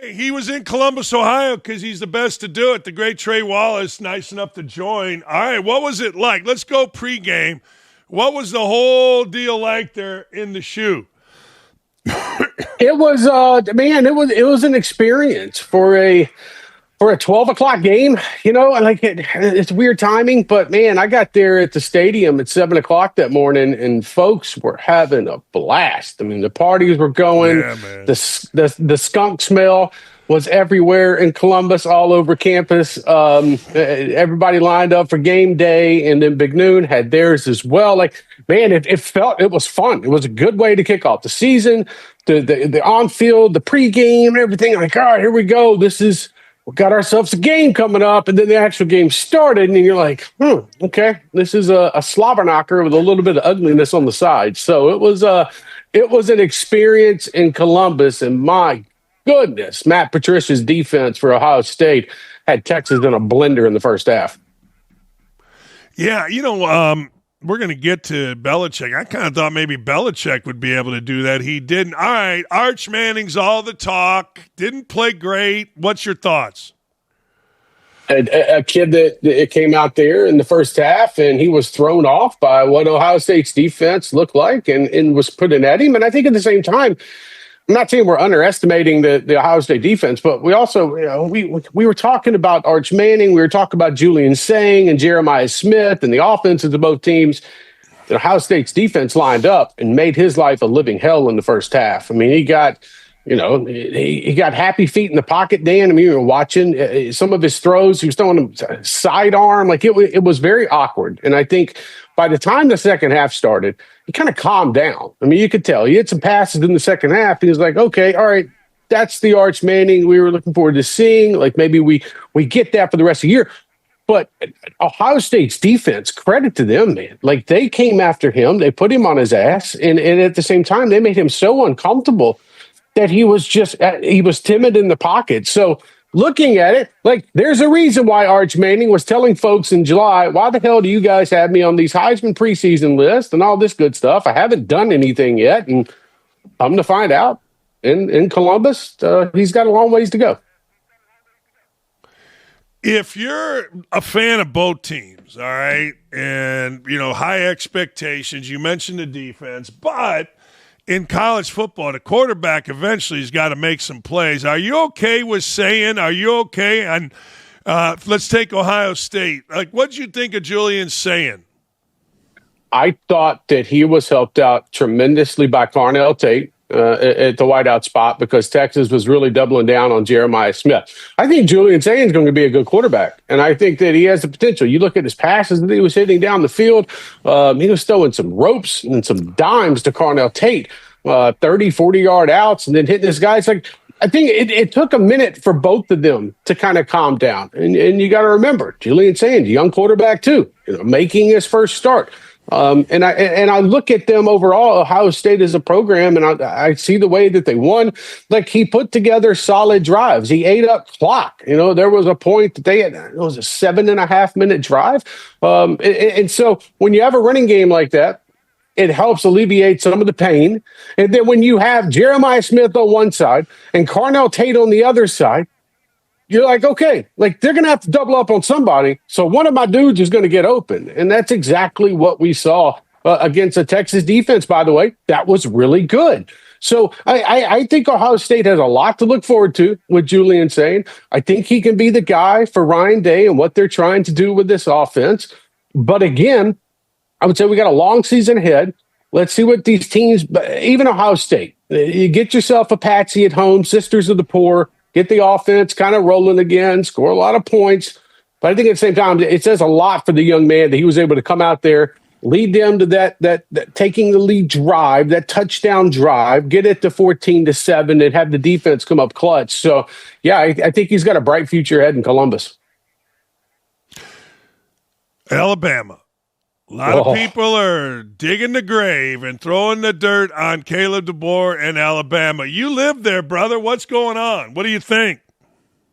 He was in Columbus, Ohio, because he's the best to do it. The great Trey Wallace, nice enough to join. All right, what was it like? Let's go pregame. What was the whole deal like there in the shoe?
It was, it was an experience for a 12 o'clock game. It's weird timing, but man, I got there at the stadium at 7 o'clock that morning, and folks were having a blast. I mean, the parties were going. Yeah, man. The skunk smell was everywhere in Columbus, all over campus. Everybody lined up for game day, and then Big Noon had theirs as well. Like, man, it was fun. It was a good way to kick off the season, the on-field, the pregame, and everything. Like, all right, here we go. We got ourselves a game coming up, and then the actual game started, and you're like, okay, this is a slobber knocker with a little bit of ugliness on the side. So it was an experience in Columbus, and my goodness, Matt Patricia's defense for Ohio State had Texas in a blender in the first half.
Yeah, we're going to get to Belichick. I kind of thought maybe Belichick would be able to do that. He didn't. All right, Arch Manning's all the talk. Didn't play great. What's your thoughts?
A kid that came out there in the first half, and he was thrown off by what Ohio State's defense looked like and was putting at him. And I think at the same time, I'm not saying we're underestimating the Ohio State defense, but we also, we were talking about Arch Manning, we were talking about Julian Sang and Jeremiah Smith and the offenses of both teams. The Ohio State's defense lined up and made his life a living hell in the first half. I mean, he got happy feet in the pocket, Dan. I mean, you were watching some of his throws. He was throwing them sidearm. Like it was very awkward. And I think by the time the second half started, he kind of calmed down. I mean, you could tell he had some passes in the second half. He was like, okay, all right, that's the Arch Manning we were looking forward to seeing. Like maybe we get that for the rest of the year. But Ohio State's defense, credit to them, man. Like they came after him. They put him on his ass. And at the same time, they made him so uncomfortable that he was timid in the pocket. So looking at it, like there's a reason why Arch Manning was telling folks in July, why the hell do you guys have me on these Heisman preseason lists and all this good stuff? I haven't done anything yet. And I'm to find out in Columbus, he's got a long ways to go.
If you're a fan of both teams, all right, and, high expectations, you mentioned the defense, but in college football, the quarterback eventually has got to make some plays. Are you okay with saying, and let's take Ohio State. Like, what'd you think of Julian Saying?
I thought that he was helped out tremendously by Carnell Tate at the wideout spot because Texas was really doubling down on Jeremiah Smith. I think Julian Saying is going to be a good quarterback, and I think that he has the potential. You look at his passes that he was hitting down the field. He was throwing some ropes and some dimes to Carnell Tate, 30, 40-yard outs, and then hitting this guy. It's like, I think it took a minute for both of them to kind of calm down. And you got to remember, Julian Saying, young quarterback too, making his first start. And I look at them overall, Ohio State as a program, and I see the way that they won. Like he put together solid drives. He ate up clock. There was a point that it was a 7.5 minute drive. And so when you have a running game like that, it helps alleviate some of the pain. And then when you have Jeremiah Smith on one side and Carnell Tate on the other side, you're like, okay, like they're going to have to double up on somebody. So one of my dudes is going to get open. And that's exactly what we saw against a Texas defense, by the way. That was really good. So I think Ohio State has a lot to look forward to with Julian Saying. I think he can be the guy for Ryan Day and what they're trying to do with this offense. But again, I would say we got a long season ahead. Let's see what these teams, even Ohio State, you get yourself a Patsy at home, Sisters of the Poor. Get the offense kind of rolling again, score a lot of points. But I think at the same time, it says a lot for the young man that he was able to come out there, lead them to that taking the lead drive, that touchdown drive, get it to 14-7, and have the defense come up clutch. So, yeah, I think he's got a bright future ahead in Columbus.
Alabama. A lot of people are digging the grave and throwing the dirt on Caleb DeBoer and Alabama. You live there, brother. What's going on? What do you think?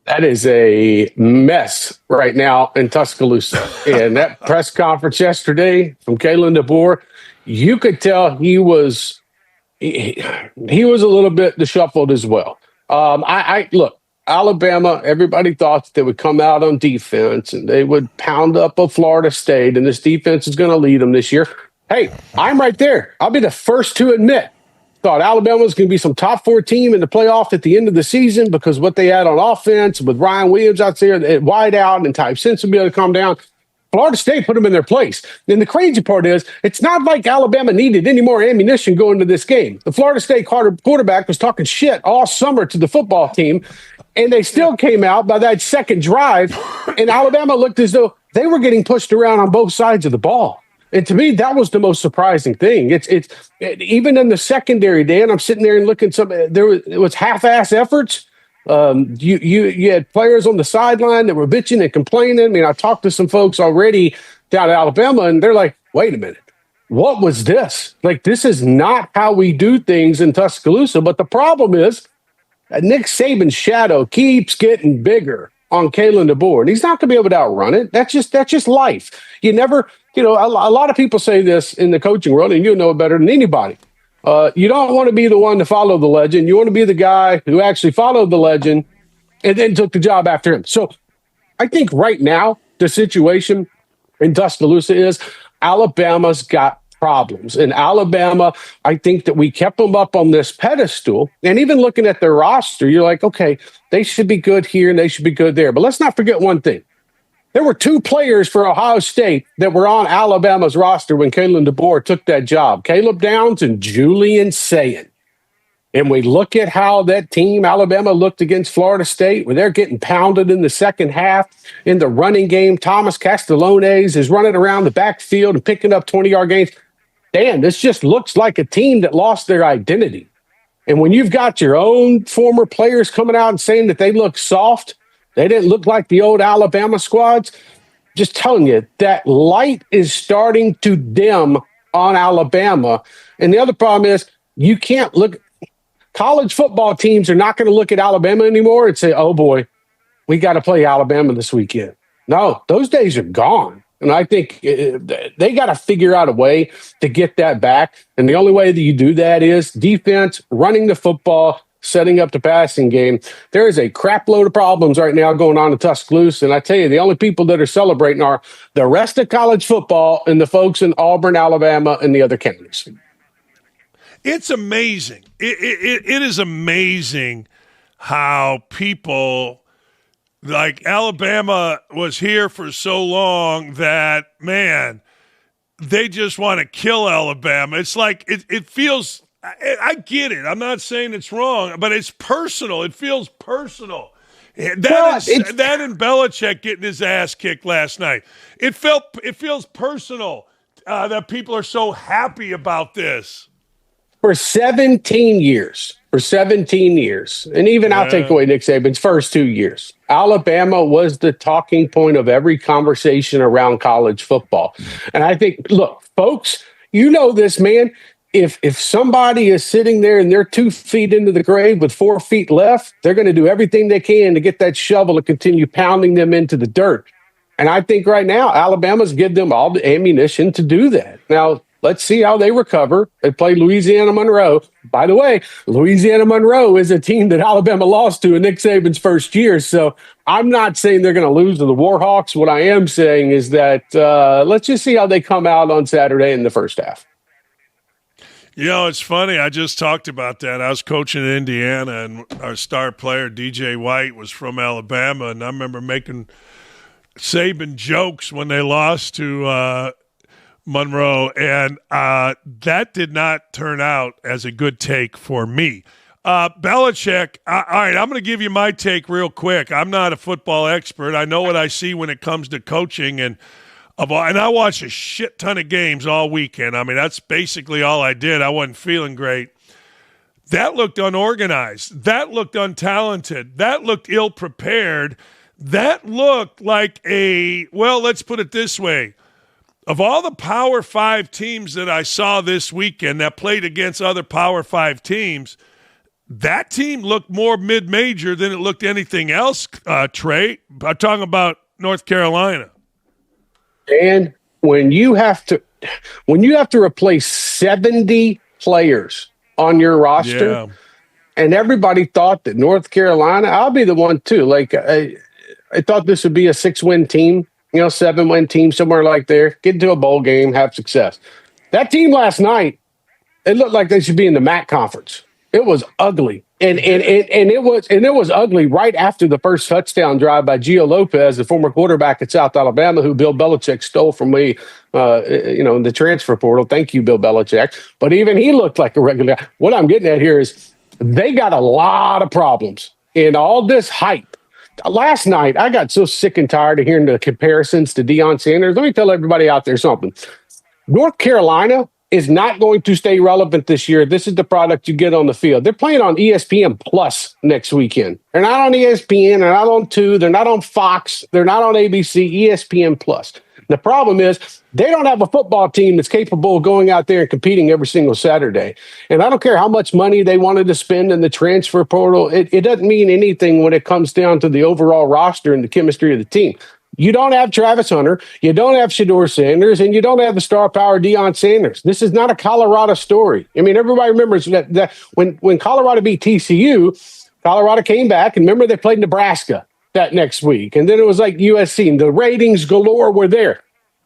That is a mess right now in Tuscaloosa. And that press conference yesterday from Kalen DeBoer, you could tell he was a little bit disheveled as well. Look, Alabama, everybody thought they would come out on defense and they would pound up a Florida State, and this defense is going to lead them this year. Hey, I'm right there. I'll be the first to admit, thought Alabama was going to be some top 4 team in the playoff at the end of the season because what they had on offense with Ryan Williams out there at wide out and Type Sense would be able to come down. Florida State put them in their place. And the crazy part is, it's not like Alabama needed any more ammunition going to this game. The Florida State quarterback was talking shit all summer to the football team, and they still came out by that second drive, and Alabama looked as though they were getting pushed around on both sides of the ball. And to me, that was the most surprising thing. It's even in the secondary, Dan, I'm sitting there and looking, it was half-ass efforts. You had players on the sideline that were bitching and complaining. I mean, I talked to some folks already down at Alabama, and they're like, wait a minute, what was this? Like, this is not how we do things in Tuscaloosa. But the problem is, Nick Saban's shadow keeps getting bigger on Kalen DeBoer, and he's not going to be able to outrun it. That's just life. You never, a lot of people say this in the coaching world, and you know it better than anybody. You don't want to be the one to follow the legend. You want to be the guy who actually followed the legend and then took the job after him. So I think right now the situation in Tuscaloosa is Alabama's got problems. In Alabama, I think that we kept them up on this pedestal. And even looking at their roster, you're like, okay, they should be good here and they should be good there. But let's not forget one thing. There were 2 players for Ohio State that were on Alabama's roster when Kalen DeBoer took that job, Caleb Downs and Julian Sayin. And we look at how that team, Alabama, looked against Florida State, where they're getting pounded in the second half in the running game. Thomas Castellanes is running around the backfield and picking up 20-yard gains. Dan, this just looks like a team that lost their identity. And when you've got your own former players coming out and saying that they look soft, they didn't look like the old Alabama squads, just telling you that light is starting to dim on Alabama. And the other problem is you can't look – college football teams are not going to look at Alabama anymore and say, oh, boy, we got to play Alabama this weekend. No, those days are gone. And I think they got to figure out a way to get that back. And the only way that you do that is defense, running the football, setting up the passing game. There is a crap load of problems right now going on in Tuscaloosa. And I tell you, the only people that are celebrating are the rest of college football and the folks in Auburn, Alabama, and the other counties.
It's amazing. It is amazing how people – like Alabama was here for so long that, man, they just want to kill Alabama. It's like it feels – I get it. I'm not saying it's wrong, but it's personal. It feels personal. That and Belichick getting his ass kicked last night. It feels personal that people are so happy about this.
For 17 years, and even I'll take away Nick Saban's first 2 years, Alabama was the talking point of every conversation around college football. And I think, look, folks, you know this, man. If somebody is sitting there and they're 2 feet into the grave with 4 feet left, they're going to do everything they can to get that shovel and continue pounding them into the dirt. And I think right now, Alabama's given them all the ammunition to do that. Now, let's see how they recover. They play Louisiana Monroe. By the way, Louisiana Monroe is a team that Alabama lost to in Nick Saban's first year. So I'm not saying they're going to lose to the Warhawks. What I am saying is that let's just see how they come out on Saturday in the first half.
You know, it's funny. I just talked about that. I was coaching in Indiana, and our star player, DJ White, was from Alabama. And I remember making Saban jokes when they lost to Monroe, and that did not turn out as a good take for me. Belichick, all right, I'm going to give you my take real quick. I'm not a football expert. I know what I see when it comes to coaching, and I watched a shit ton of games all weekend. I mean, that's basically all I did. I wasn't feeling great. That looked unorganized. That looked untalented. That looked ill-prepared. That looked like let's put it this way. Of all the Power 5 teams that I saw this weekend that played against other Power 5 teams, that team looked more mid-major than it looked anything else, Trey. I'm talking about North Carolina.
And when you have to replace 70 players on your roster, and everybody thought that North Carolina, I'll be the one too. Like I thought this would be a 6-win team. 7-win team, somewhere like there, get into a bowl game, have success. That team last night, it looked like they should be in the MAC conference. It was ugly. And it was ugly right after the first touchdown drive by Gio Lopez, the former quarterback at South Alabama, who Bill Belichick stole from me, in the transfer portal. Thank you, Bill Belichick. But even he looked like a regular guy. What I'm getting at here is they got a lot of problems in all this hype. Last night, I got so sick and tired of hearing the comparisons to Deion Sanders. Let me tell everybody out there something. North Carolina is not going to stay relevant this year. This is the product you get on the field. They're playing on ESPN Plus next weekend. They're not on ESPN. They're not on 2. They're not on Fox. They're not on ABC. ESPN Plus. The problem is they don't have a football team that's capable of going out there and competing every single Saturday. And I don't care how much money they wanted to spend in the transfer portal. It doesn't mean anything when it comes down to the overall roster and the chemistry of the team. You don't have Travis Hunter, you don't have Shedeur Sanders, and you don't have the star power Deion Sanders. This is not a Colorado story. I mean, everybody remembers that when Colorado beat TCU, Colorado came back, and remember they played Nebraska that next week. And then it was like USC, and the ratings galore were there.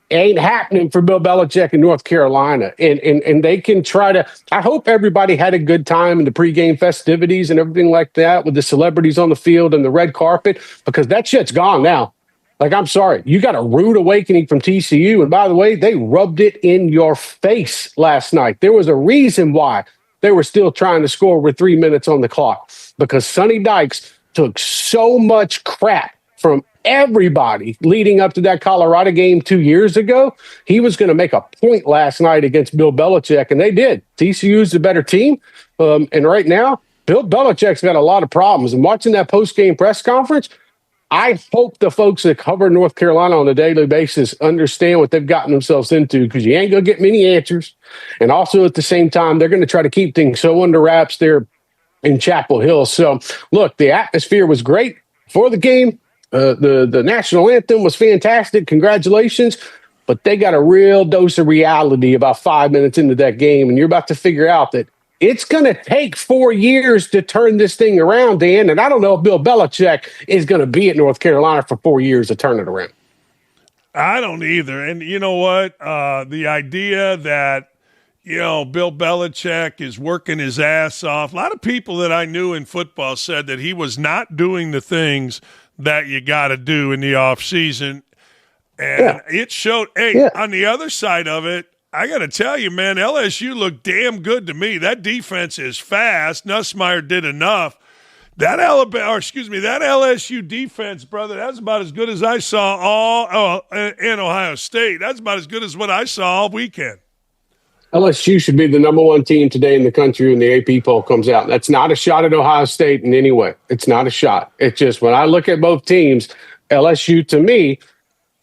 It ain't happening for Bill Belichick in North Carolina. And they can try to – I hope everybody had a good time in the pregame festivities and everything like that with the celebrities on the field and the red carpet, because that shit's gone now. Like, I'm sorry, you got a rude awakening from TCU. And by the way, they rubbed it in your face last night. There was a reason why they were still trying to score with 3 minutes on the clock, because Sonny Dykes took so much crap from everybody leading up to that Colorado game 2 years ago. He was going to make a point last night against Bill Belichick, and they did. TCU's the better team. And right now, Bill Belichick's got a lot of problems. And watching that post-game press conference, I hope the folks that cover North Carolina on a daily basis understand what they've gotten themselves into, because you ain't going to get many answers. And also at the same time, they're going to try to keep things so under wraps there in Chapel Hill. So, look, the atmosphere was great for the game. The national anthem was fantastic. Congratulations. But they got a real dose of reality about 5 minutes into that game, and you're about to figure out that it's going to take 4 years to turn this thing around, Dan. And I don't know if Bill Belichick is going to be at North Carolina for 4 years to turn it around.
I don't either. And you know what? The idea that, Bill Belichick is working his ass off. A lot of people that I knew in football said that he was not doing the things that you got to do in the offseason. And it showed. Hey, on the other side of it, I got to tell you, man, LSU looked damn good to me. That defense is fast. Nussmeier did enough. That LSU defense, brother, that's about as good as I saw in Ohio State. That's about as good as what I saw all weekend.
LSU should be the number one team today in the country when the AP poll comes out. That's not a shot at Ohio State in any way. It's not a shot. It's just when I look at both teams, LSU to me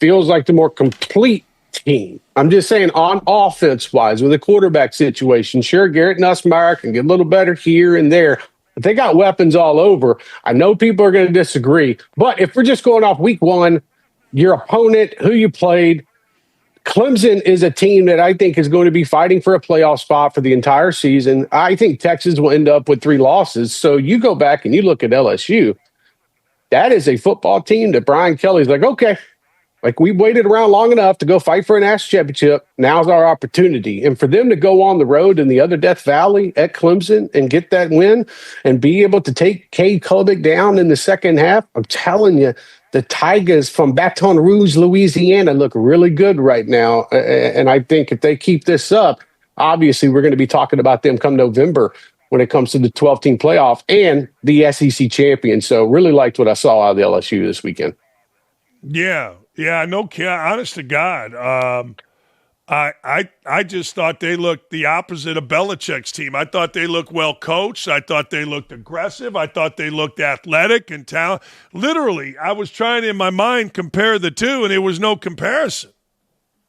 feels like the more complete team. I'm just saying on offense-wise with the quarterback situation. Sure, Garrett Nussmeier can get a little better here and there, but they got weapons all over. I know people are going to disagree, but if we're just going off week one, your opponent, who you played, Clemson is a team that I think is going to be fighting for a playoff spot for the entire season. I think Texas will end up with 3 losses. So you go back and you look at LSU. That is a football team that Brian Kelly's like, okay, like we waited around long enough to go fight for a national championship. Now's our opportunity. And for them to go on the road in the other Death Valley at Clemson and get that win and be able to take Cade Klubnik down in the second half, I'm telling you, the Tigers from Baton Rouge, Louisiana look really good right now. And I think if they keep this up, obviously we're going to be talking about them come November when it comes to the 12-team playoff and the SEC champion. So really liked what I saw out of the LSU this weekend.
Yeah, no, honest to God. I just thought they looked the opposite of Belichick's team. I thought they looked well coached. I thought they looked aggressive. I thought they looked athletic and talent. Literally, I was trying to, in my mind, compare the two, and there was no comparison.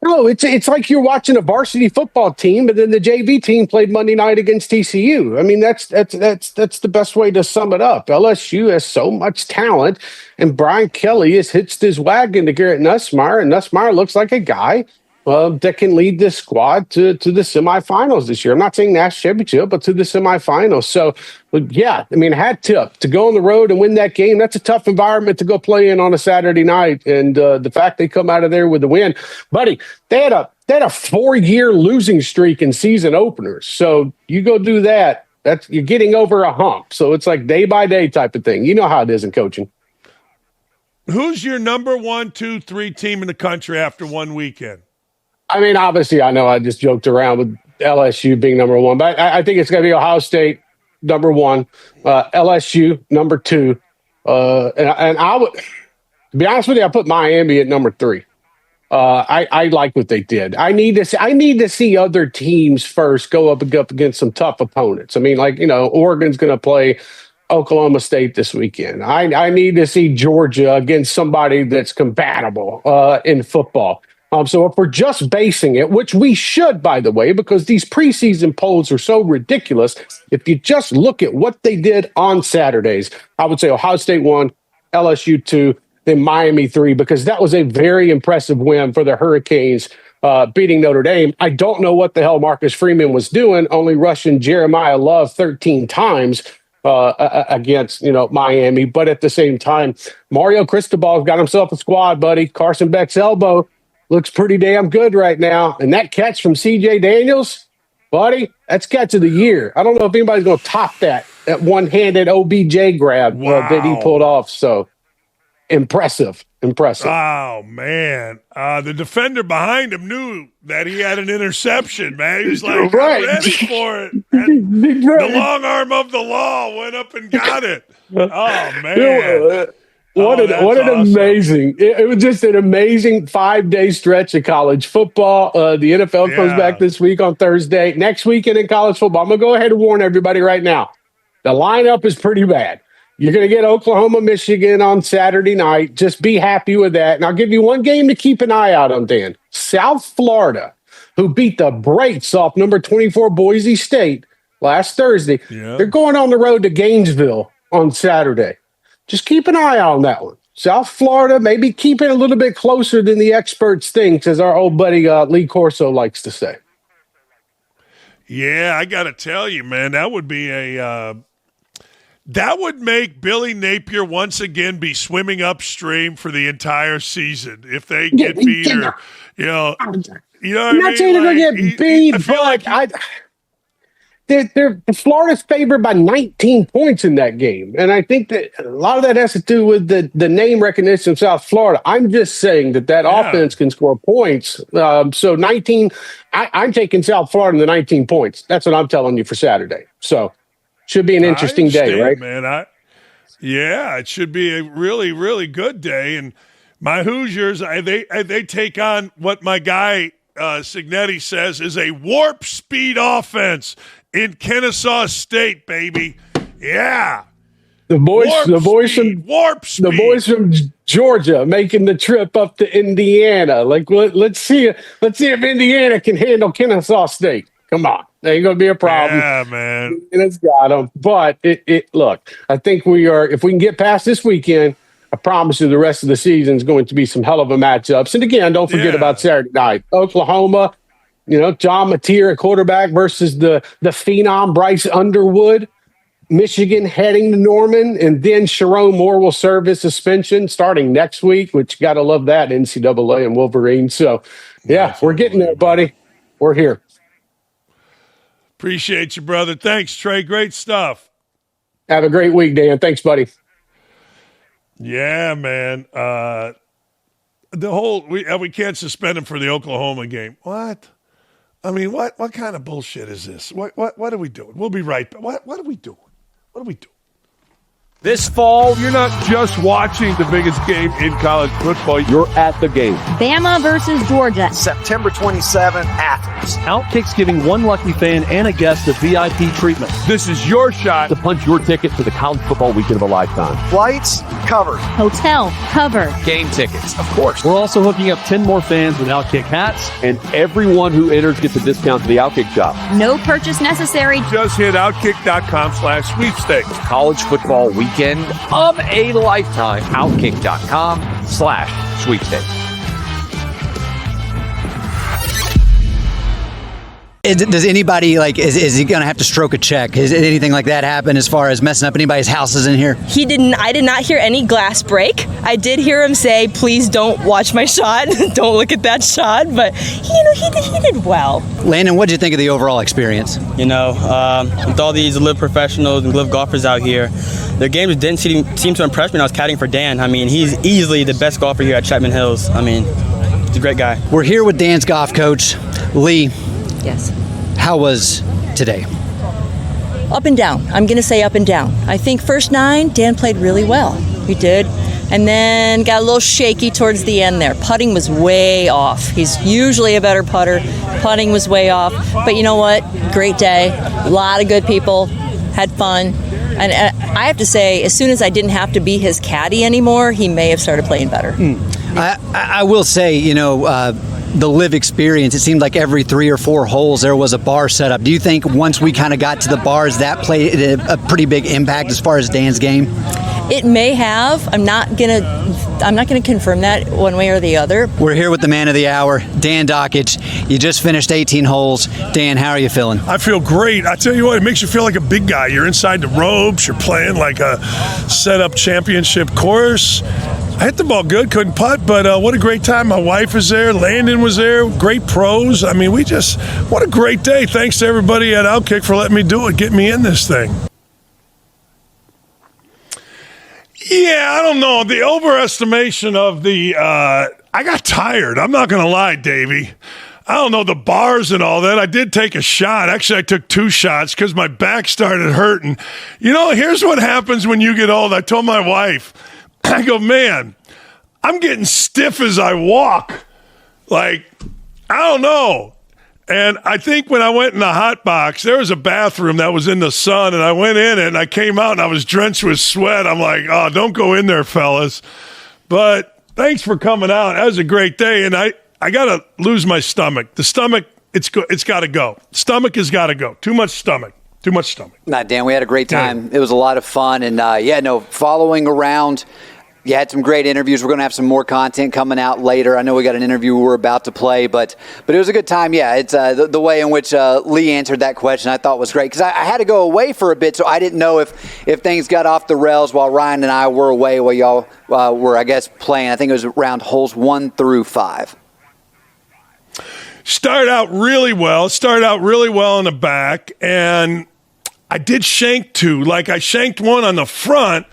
No, it's like you're watching a varsity football team, but then the JV team played Monday night against TCU. I mean, that's the best way to sum it up. LSU has so much talent, and Brian Kelly has hitched his wagon to Garrett Nussmeier, and Nussmeier looks like a guy that can lead this squad to the semifinals this year. I'm not saying national championship, but to the semifinals. So, yeah, I mean, hat tip to go on the road and win that game. That's a tough environment to go play in on a Saturday night. And the fact they come out of there with the win, buddy, they had a 4-year losing streak in season openers. So you go do that You're getting over a hump. So it's like day by day type of thing. You know how it is in coaching.
Who's your number 1, 2, 3 team in the country after one weekend?
I mean, obviously, I know I just joked around with LSU being number 1, but I think it's going to be Ohio State number 1, LSU number 2, and I would, to be honest with you, I put Miami at number 3. I like what they did. I need to see other teams first go up against some tough opponents. I mean, like, you know, Oregon's going to play Oklahoma State this weekend. I need to see Georgia against somebody that's compatible in football. So if we're just basing it, which we should, by the way, because these preseason polls are so ridiculous, if you just look at what they did on Saturdays, I would say Ohio State 1, LSU 2, then Miami 3, because that was a very impressive win for the Hurricanes, beating Notre Dame. I don't know what the hell Marcus Freeman was doing, only rushing Jeremiah Love 13 times against, you know, Miami. But at the same time, Mario Cristobal's got himself a squad, buddy. Carson Beck's elbow looks pretty damn good right now. And that catch from C.J. Daniels, buddy, that's catch of the year. I don't know if anybody's going to top that one-handed OBJ grab that he pulled off. So impressive.
Oh, man. The defender behind him knew that he had an interception, man. He was like, I'm ready for it. And the long arm of the law went up and got it. Oh, man.
What an awesome. Amazing! It was just an amazing 5-day stretch of college football. The NFL comes back this week on Thursday. Next weekend in college football, I'm gonna go ahead and warn everybody right now. The lineup is pretty bad. You're gonna get Oklahoma, Michigan on Saturday night. Just be happy with that. And I'll give you one game to keep an eye out on, Dan. South Florida, who beat the brakes off number 24 Boise State last Thursday. Yeah. They're going on the road to Gainesville on Saturday. Just keep an eye on that one. South Florida, maybe keep it a little bit closer than the experts think, as our old buddy Lee Corso likes to say.
Yeah, I got to tell you, man, that would be that would make Billy Napier once again be swimming upstream for the entire season if they get beat. You know what I mean?
I'm not saying they're going to get beat, but they're Florida's favored by 19 points in that game. And I think that a lot of that has to do with the name recognition of South Florida. I'm just saying that offense can score points. So 19, I'm taking South Florida in the 19 points. That's what I'm telling you for Saturday. So should be an interesting day, right?
Man, it should be a really, really good day. And my Hoosiers, they take on what my guy Signetti says is a warp speed offense in Kennesaw State, baby. Yeah.
The boys from Georgia making the trip up to Indiana. Like, let's see if Indiana can handle Kennesaw State. Come on. There ain't going to be a problem.
Yeah, man.
And it's got them. But look, I think if we can get past this weekend, I promise you the rest of the season is going to be some hell of a matchups. And again, don't forget about Saturday night. Oklahoma, John Mateer at quarterback versus the phenom Bryce Underwood. Michigan heading to Norman, and then Sharon Moore will serve his suspension starting next week, which got to love that, NCAA and Wolverine. So, we're getting there, buddy. We're here.
Appreciate you, brother. Thanks, Trey. Great stuff.
Have a great week, Dan. Thanks, buddy.
Yeah, man. We can't suspend him for the Oklahoma game. What? I mean, what kind of bullshit is this? What are we doing? We'll be right back. What are we doing? What are we doing?
This fall, you're not just watching the biggest game in college football. You're at the game.
Bama versus Georgia.
September 27th, Athens.
OutKick's giving one lucky fan and a guest a VIP treatment.
This is your shot
to punch your ticket to the college football weekend of a lifetime.
Flights covered.
Hotel covered.
Game tickets, of course.
We're also hooking up 10 more fans with OutKick hats, and everyone who enters gets a discount to the OutKick shop.
No purchase necessary.
Just hit OutKick.com/sweepstakes.
College football weekend of a lifetime. OutKick.com/sweepstakes.
Does anybody, is he going to have to stroke a check? Has anything like that happen as far as messing up anybody's houses in here?
He didn't. I did not hear any glass break. I did hear him say, "Please don't watch my shot. Don't look at that shot." But he did well.
Landon, what did you think of the overall experience?
With all these live professionals and live golfers out here, their games didn't seem to impress me when I was caddying for Dan. I mean, he's easily the best golfer here at Chapman Hills. I mean, he's a great guy.
We're here with Dan's golf coach, Lee.
Yes.
How was today?
Up and down. I'm going to say up and down. I think first 9, Dan played really well. He did. And then got a little shaky towards the end there. Putting was way off. He's usually a better putter. Putting was way off. But you know what? Great day. A lot of good people. Had fun. And I have to say, as soon as I didn't have to be his caddy anymore, he may have started playing better.
I will say, the live experience, it seemed like every 3 or 4 holes there was a bar set up. Do you think once we kind of got to the bars, that played a pretty big impact as far as Dan's game?
It may have. I'm not gonna confirm that one way or the other.
We're here with the man of the hour, Dan Dakich. You just finished 18 holes. Dan, how are you feeling?
I feel great. I tell you what, it makes you feel like a big guy. You're inside the ropes. You're playing like a set-up championship course. I hit the ball good, couldn't putt, but what a great time. My wife is there. Landon was there. Great pros. I mean, what a great day. Thanks to everybody at OutKick for letting me do it, get me in this thing. Yeah, I don't know. The overestimation of I got tired. I'm not going to lie, Davey. I don't know, the bars and all that. I did take a shot. Actually, I took 2 shots because my back started hurting. Here's what happens when you get old. I told my wife, I go, man, I'm getting stiff as I walk. I don't know. And I think when I went in the hot box, there was a bathroom that was in the sun, and I went in it, and I came out, and I was drenched with sweat. I'm like, oh, don't go in there, fellas. But thanks for coming out. That was a great day, and I got to lose my stomach. The stomach, it's got to go. Stomach has got to go. Too much stomach.
Nah, Dan, we had a great time. Yeah. It was a lot of fun, and following around. You had some great interviews. We're going to have some more content coming out later. I know we got an interview we're about to play, but it was a good time. Yeah, it's the way in which Lee answered that question I thought was great because I had to go away for a bit, so I didn't know if things got off the rails while Ryan and I were away while y'all were, I guess, playing. I think it was around holes 1 through 5.
Started out really well in the back, and I did shank 2. I shanked 1 on the front,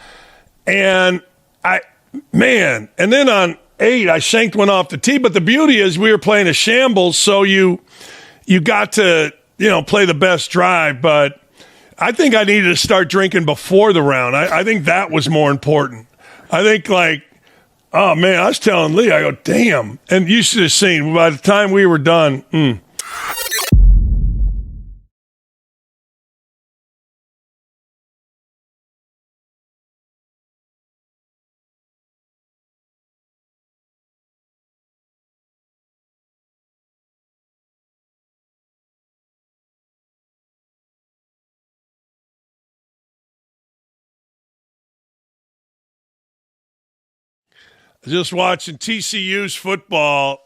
and and then on 8, I shanked 1 off the tee. But the beauty is we were playing a shambles, so you got to, play the best drive. But I think I needed to start drinking before the round. I think that was more important. I think, oh, man, I was telling Lee, I go, damn. And you should have seen, by the time we were done, just watching TCU's football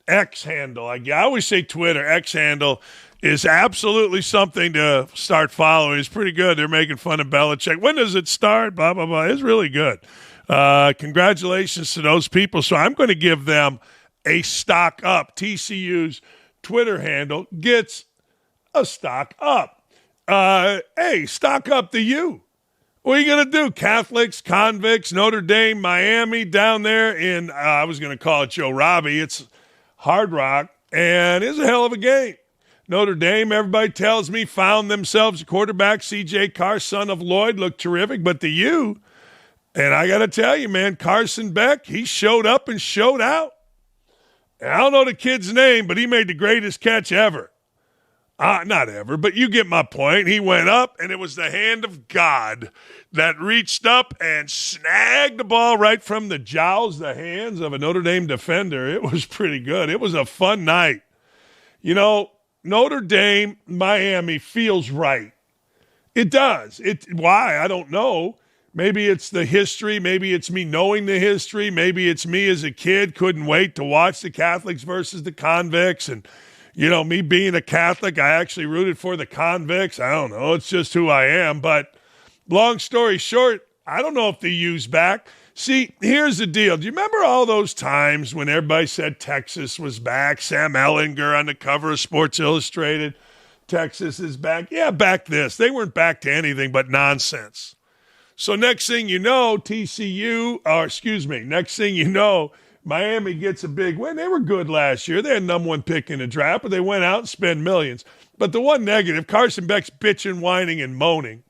X handle. I always say Twitter. X handle is absolutely something to start following. It's pretty good. They're making fun of Belichick. When does it start? Blah, blah, blah. It's really good. Congratulations to those people. So I'm going to give them a stock up. TCU's Twitter handle gets a stock up. Hey, stock up to you. What are you going to do? Catholics, convicts, Notre Dame, Miami, down there in, I was going to call it Joe Robbie. It's Hard Rock, and it's a hell of a game. Notre Dame, everybody tells me, found themselves a quarterback, C.J. Carr, son of Lloyd, looked terrific. But the U, and I got to tell you, man, Carson Beck, he showed up and showed out. And I don't know the kid's name, but he made the greatest catch ever. Not ever, but you get my point. He went up, and it was the hand of God that reached up and snagged the ball right from the jowls, the hands of a Notre Dame defender. It was pretty good. It was a fun night. Notre Dame, Miami feels right. It does. Why? I don't know. Maybe it's the history. Maybe it's me knowing the history. Maybe it's me as a kid couldn't wait to watch the Catholics versus the convicts and Me being a Catholic, I actually rooted for the convicts. I don't know. It's just who I am. But long story short, I don't know if the U's back. See, here's the deal. Do you remember all those times when everybody said Texas was back? Sam Ellinger on the cover of Sports Illustrated. Texas is back. Yeah, back this. They weren't back to anything but nonsense. So next thing you know, next thing you know, Miami gets a big win. They were good last year. They had number one pick in the draft, but they went out and spent millions. But the one negative, Carson Beck's bitching, whining, and moaning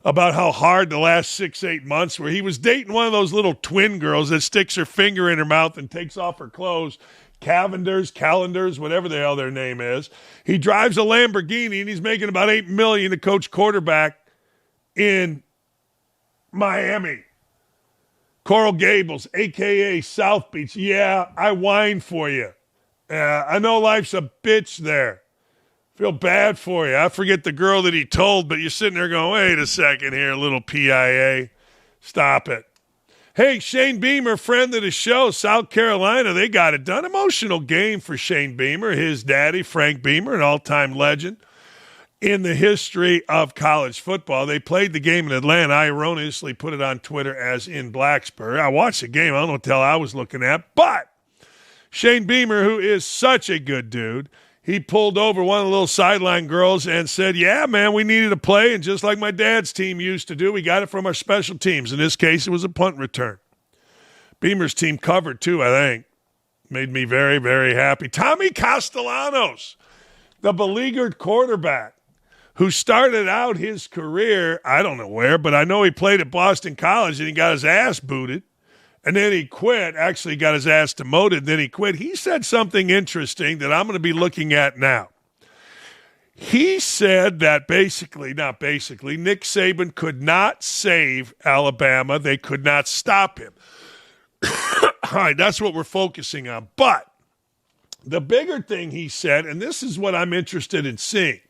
about how hard the last 6-8 months were. He was dating one of those little twin girls that sticks her finger in her mouth and takes off her clothes. Calendars, whatever the hell their name is. He drives a Lamborghini, and he's making about $8 million to coach quarterback in Miami. Coral Gables, a.k.a. South Beach. Yeah, I whine for you. I know life's a bitch there. Feel bad for you. I forget the girl that he told, but you're sitting there going, wait a second here, little PIA. Stop it. Hey, Shane Beamer, friend of the show, South Carolina, they got it done. Emotional game for Shane Beamer, his daddy, Frank Beamer, an all-time legend in the history of college football. They played the game in Atlanta. I erroneously put it on Twitter as in Blacksburg. I watched the game. I don't know what the hell I was looking at. But Shane Beamer, who is such a good dude, he pulled over one of the little sideline girls and said, yeah, man, we needed a play, and just like my dad's team used to do, we got it from our special teams. In this case, it was a punt return. Beamer's team covered, too, I think. Made me very, very happy. Tommy Castellanos, the beleaguered quarterback, who started out his career, I don't know where, but I know he played at Boston College, and he got his ass booted. And then he quit, actually got his ass demoted, then he quit. He said something interesting that I'm going to be looking at now. He said that Nick Saban could not save Alabama. They could not stop him. All right, that's what we're focusing on. But the bigger thing he said, and this is what I'm interested in seeing,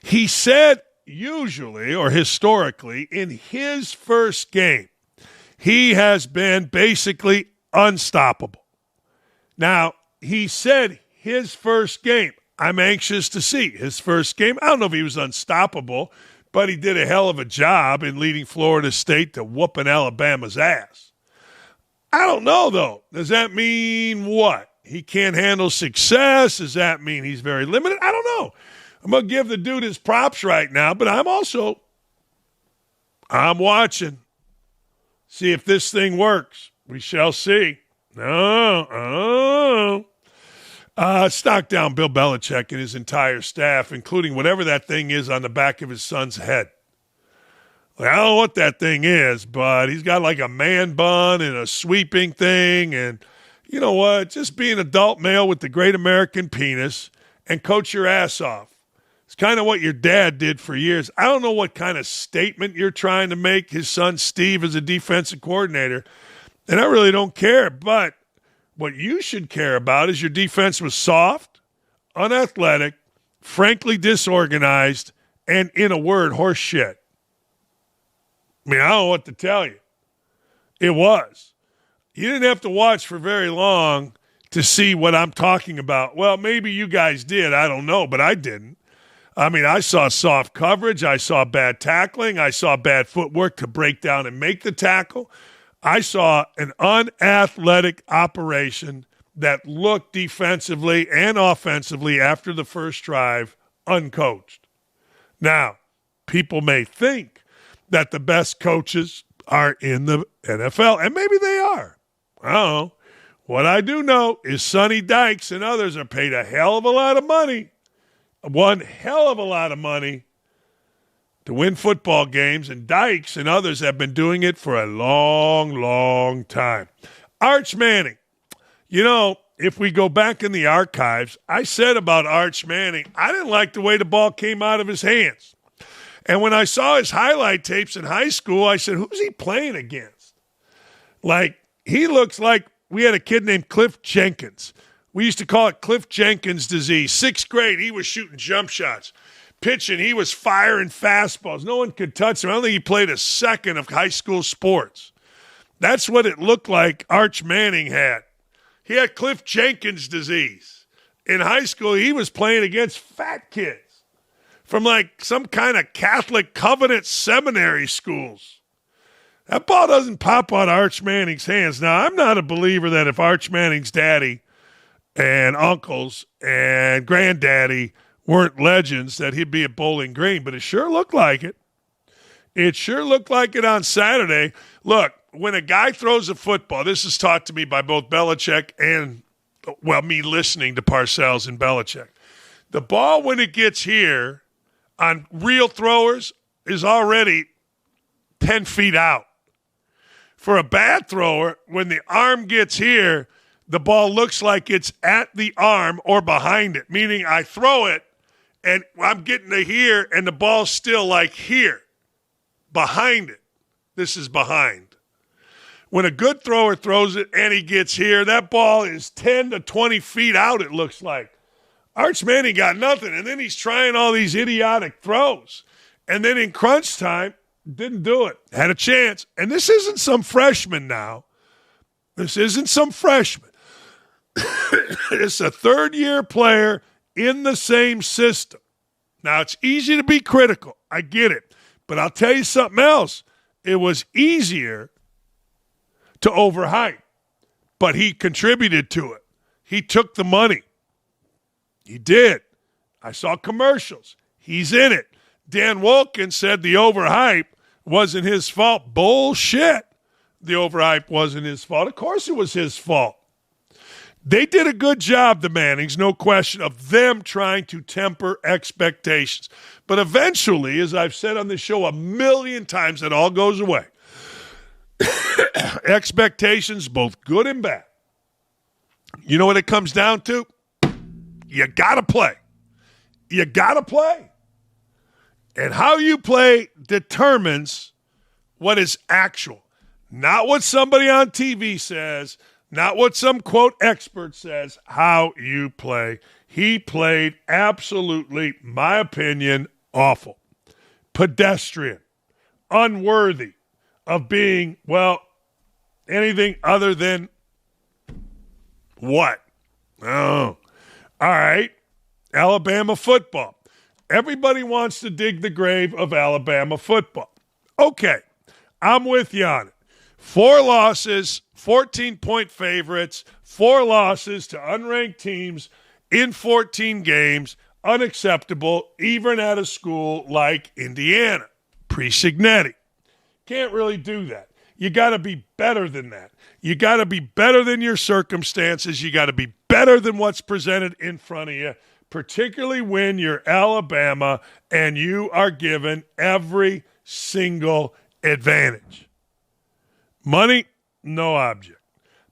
he said usually or historically in his first game, he has been basically unstoppable. Now, he said his first game. I'm anxious to see his first game. I don't know if he was unstoppable, but he did a hell of a job in leading Florida State to whooping Alabama's ass. I don't know, though. Does that mean what? He can't handle success? Does that mean he's very limited? I don't know. I'm going to give the dude his props right now, but I'm watching. See if this thing works. We shall see. Stock down Bill Belichick and his entire staff, including whatever that thing is on the back of his son's head. Like, I don't know what that thing is, but he's got like a man bun and a sweeping thing. And you know what? Just be an adult male with the great American penis and coach your ass off. It's kind of what your dad did for years. I don't know what kind of statement you're trying to make. His son Steve is a defensive coordinator, and I really don't care. But what you should care about is your defense was soft, unathletic, frankly disorganized, and, in a word, horse shit. I mean, I don't know what to tell you. It was. You didn't have to watch for very long to see what I'm talking about. Well, maybe you guys did. I don't know, but I didn't. I mean, I saw soft coverage. I saw bad tackling. I saw bad footwork to break down and make the tackle. I saw an unathletic operation that looked defensively and offensively after the first drive uncoached. Now, people may think that the best coaches are in the NFL, and maybe they are. I don't know. What I do know is Sonny Dykes and others are paid a hell of a lot of money. One hell of a lot of money to win football games, and Dykes and others have been doing it for a long, long time. Arch Manning. You know, if we go back in the archives, I said about Arch Manning, I didn't like the way the ball came out of his hands. And when I saw his highlight tapes in high school, I said, who's he playing against? Like, he looks like we had a kid named Cliff Jenkins. We used to call it Cliff Jenkins disease. 6th grade, he was shooting jump shots. Pitching, he was firing fastballs. No one could touch him. I don't think he played a second of high school sports. That's what it looked like Arch Manning had. He had Cliff Jenkins disease. In high school, he was playing against fat kids from like some kind of Catholic Covenant seminary schools. That ball doesn't pop out of Arch Manning's hands. Now, I'm not a believer that if Arch Manning's daddy and uncles and granddaddy weren't legends, that he'd be at Bowling Green, but it sure looked like it. It sure looked like it on Saturday. Look, when a guy throws a football, this is taught to me by both Belichick and, well, me listening to Parcells and Belichick. The ball, when it gets here on real throwers, is already 10 feet out. For a bad thrower, when the arm gets here, the ball looks like it's at the arm or behind it, meaning I throw it and I'm getting to here and the ball's still like here, behind it. This is behind. When a good thrower throws it and he gets here, that ball is 10 to 20 feet out, it looks like. Arch Manning got nothing, and then he's trying all these idiotic throws. And then in crunch time, didn't do it. Had a chance. And this isn't some freshman now. This isn't some freshman. It's a third-year player in the same system. Now, it's easy to be critical. I get it. But I'll tell you something else. It was easier to overhype. But he contributed to it. He took the money. He did. I saw commercials. He's in it. Dan Wolken said the overhype wasn't his fault. Bullshit. The overhype wasn't his fault. Of course it was his fault. They did a good job, the Mannings, no question, of them trying to temper expectations. But eventually, as I've said on the show a million times, it all goes away. Expectations, both good and bad. You know what it comes down to? You got to play. You got to play. And how you play determines what is actual. Not what somebody on TV says, not what some, quote, expert says, how you play. He played absolutely, my opinion, awful. Pedestrian. Unworthy of being, well, anything other than what? Oh. All right. Alabama football. Everybody wants to dig the grave of Alabama football. Okay. I'm with you on it. 4 losses, 14-point favorites, 4 losses to unranked teams in 14 games, unacceptable, even at a school like Indiana. Pre-Signetti. Can't really do that. You got to be better than that. You got to be better than your circumstances. You got to be better than what's presented in front of you, particularly when you're Alabama and you are given every single advantage. Money, no object.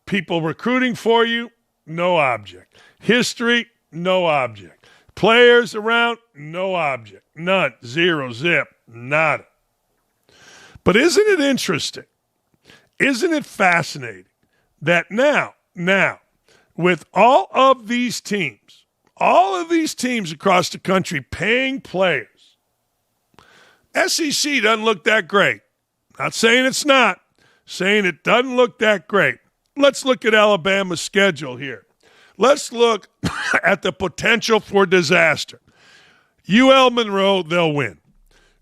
People recruiting for you, no object. History, no object. Players around, no object. None. Zero. Zip. Nada. But isn't it interesting? Isn't it fascinating that now, with all of these teams across the country paying players, SEC doesn't look that great. Not saying it's not, saying it doesn't look that great. Let's look at Alabama's schedule here. Let's look at the potential for disaster. UL Monroe, they'll win.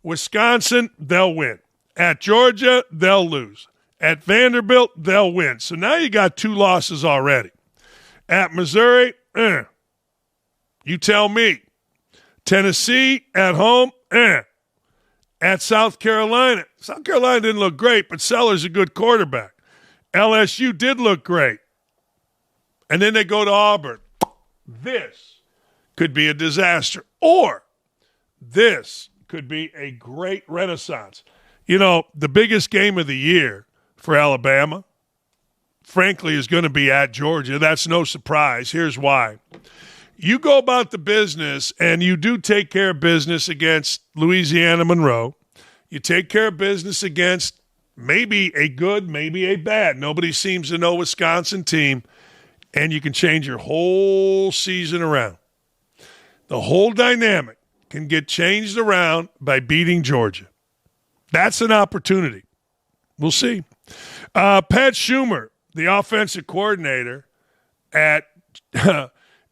Wisconsin, they'll win. At Georgia, they'll lose. At Vanderbilt, they'll win. So now you got 2 losses already. At Missouri, you tell me. Tennessee, at home, At South Carolina didn't look great, but Sellers a good quarterback. LSU did look great. And then they go to Auburn. This could be a disaster. Or this could be a great renaissance. You know, the biggest game of the year for Alabama, frankly, is going to be at Georgia. That's no surprise. Here's why. You go about the business, and you do take care of business against Louisiana Monroe. You take care of business against maybe a good, maybe a bad. Nobody seems to know Wisconsin team, and you can change your whole season around. The whole dynamic can get changed around by beating Georgia. That's an opportunity. We'll see. Pat Schumer, the offensive coordinator at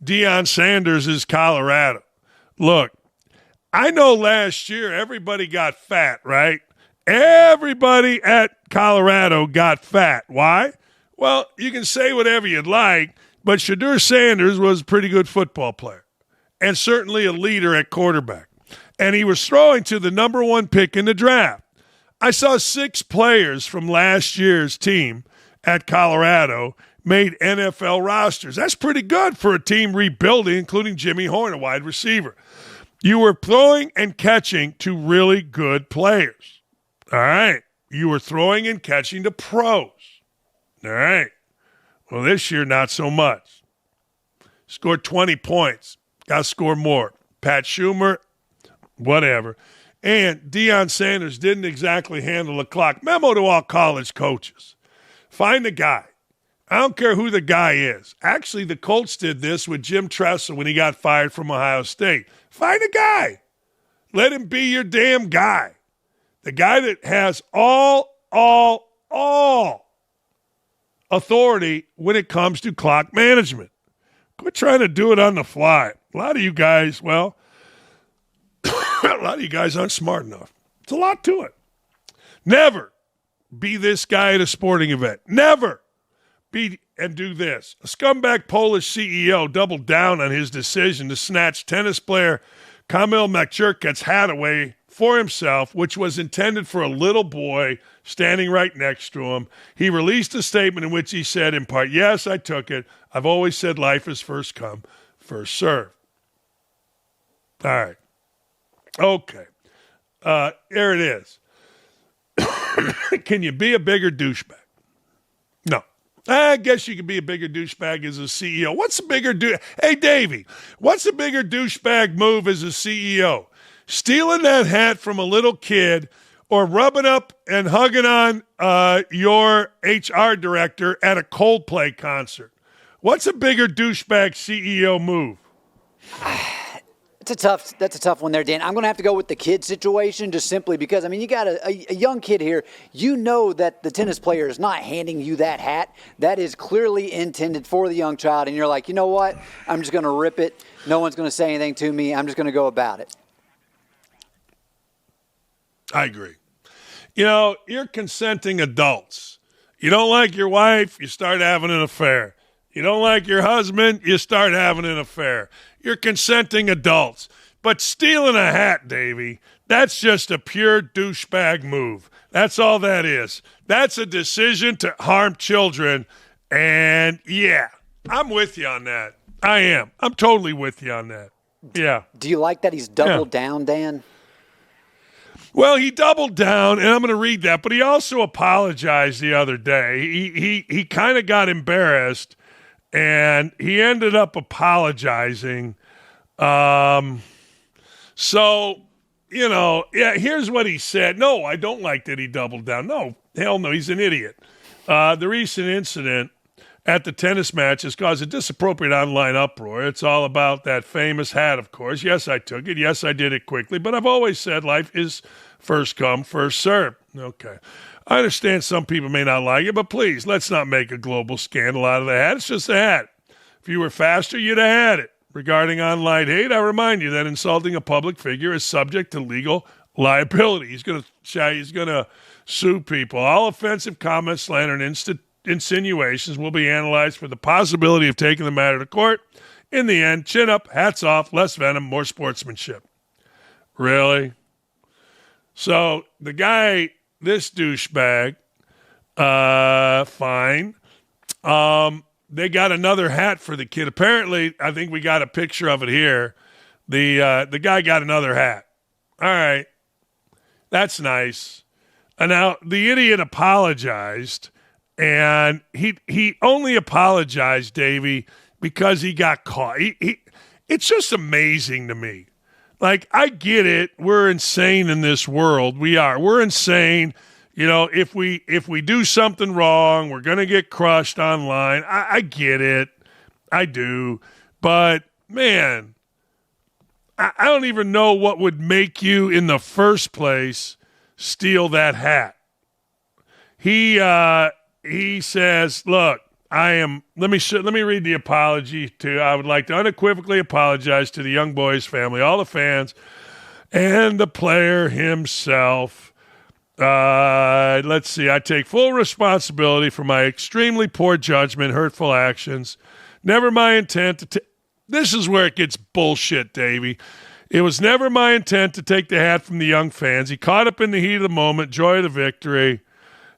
Deion Sanders is Colorado. Look, I know last year everybody got fat, right? Everybody at Colorado got fat. Why? Well, you can say whatever you'd like, but Shedeur Sanders was a pretty good football player and certainly a leader at quarterback. And he was throwing to the number 1 pick in the draft. I saw 6 players from last year's team at Colorado made NFL rosters. That's pretty good for a team rebuilding, including Jimmy Horn, a wide receiver. You were throwing and catching to really good players. All right. You were throwing and catching to pros. All right. Well, this year, not so much. Scored 20 points. Got to score more. Pat Schumer, whatever. And Deion Sanders didn't exactly handle the clock. Memo to all college coaches. Find a guy. I don't care who the guy is. Actually, the Colts did this with Jim Tressel when he got fired from Ohio State. Find a guy. Let him be your damn guy. The guy that has all authority when it comes to clock management. Quit trying to do it on the fly. A lot of you guys, well, a lot of you guys aren't smart enough. It's a lot to it. Never be this guy at a sporting event. Never be and do this. A scumbag Polish CEO doubled down on his decision to snatch tennis player Kamil Makczurk's hat away for himself, which was intended for a little boy standing right next to him. He released a statement in which he said, in part, "Yes, I took it. I've always said life is first come, first serve." All right. Okay. There it is. Can you be a bigger douchebag? No. I guess you could be a bigger douchebag as a CEO. What's a bigger Hey, Davey, what's a bigger douchebag move as a CEO? Stealing that hat from a little kid or rubbing up and hugging on your HR director at a Coldplay concert? What's a bigger douchebag CEO move?
That's a tough one there, Dan. I'm going to have to go with the kid situation just simply because, I mean, you got a young kid here. You know that the tennis player is not handing you that hat. That is clearly intended for the young child. And you're like, you know what? I'm just going to rip it. No one's going to say anything to me. I'm just going to go about it.
I agree. You know, you're consenting adults. You don't like your wife, you start having an affair. You don't like your husband, you start having an affair. You're consenting adults. But stealing a hat, Davey, that's just a pure douchebag move. That's all that is. That's a decision to harm children. And, yeah, I'm with you on that. I am. I'm totally with you on that. Yeah.
Do you like that he's doubled down, Dan?
Well, he doubled down, and I'm going to read that, but he also apologized the other day. He kind of got embarrassed, and he ended up apologizing. So, you know, yeah, here's what he said. No, I don't like that he doubled down. No, hell no, he's an idiot. The recent incident at the tennis match has caused a disappropriate online uproar. It's all about that famous hat, of course. Yes, I took it. Yes, I did it quickly. But I've always said life is first come, first serve. Okay. I understand some people may not like it, but please, let's not make a global scandal out of the hat. It's just a hat. If you were faster, you'd have had it. Regarding online hate, I remind you that insulting a public figure is subject to legal liability. He's going to sue people. All offensive comments, slander, and insinuations will be analyzed for the possibility of taking the matter to court. In the end, chin up, hats off, less venom, more sportsmanship. Really? So the guy, this douchebag, fine. They got another hat for the kid. Apparently, I think we got a picture of it here. The guy got another hat. All right. That's nice. And now the idiot apologized. And he only apologized, Davey, because he got caught. It's just amazing to me. Like, I get it. We're insane in this world. We are. We're insane. You know, if we do something wrong, we're going to get crushed online. I get it. I do. But, man, I don't even know what would make you in the first place steal that hat. He says, look, Let me read the apology I would like to unequivocally apologize to the young boys family, all the fans, and the player himself. Let's see. I take full responsibility for my extremely poor judgment, hurtful actions. Never my intent to This is where it gets bullshit, Davey. It was never my intent to take the hat from the young fans. He caught up in the heat of the moment, joy of the victory,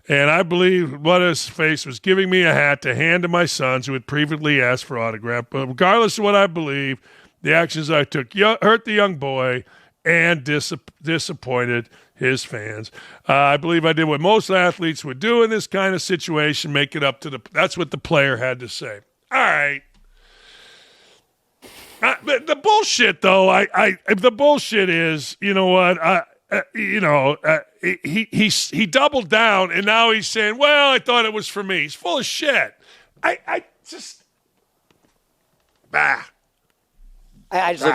and I believe what his face was giving me a hat to hand to my sons who had previously asked for autograph. But regardless of what I believe, the actions I took hurt the young boy and disappointed his fans. I believe I did what most athletes would do in this kind of situation, make it up to that's what the player had to say. All right. The bullshit, though, the bullshit is, you know what, he doubled down, and now he's saying, well, I thought it was for me. He's full of shit. I just
look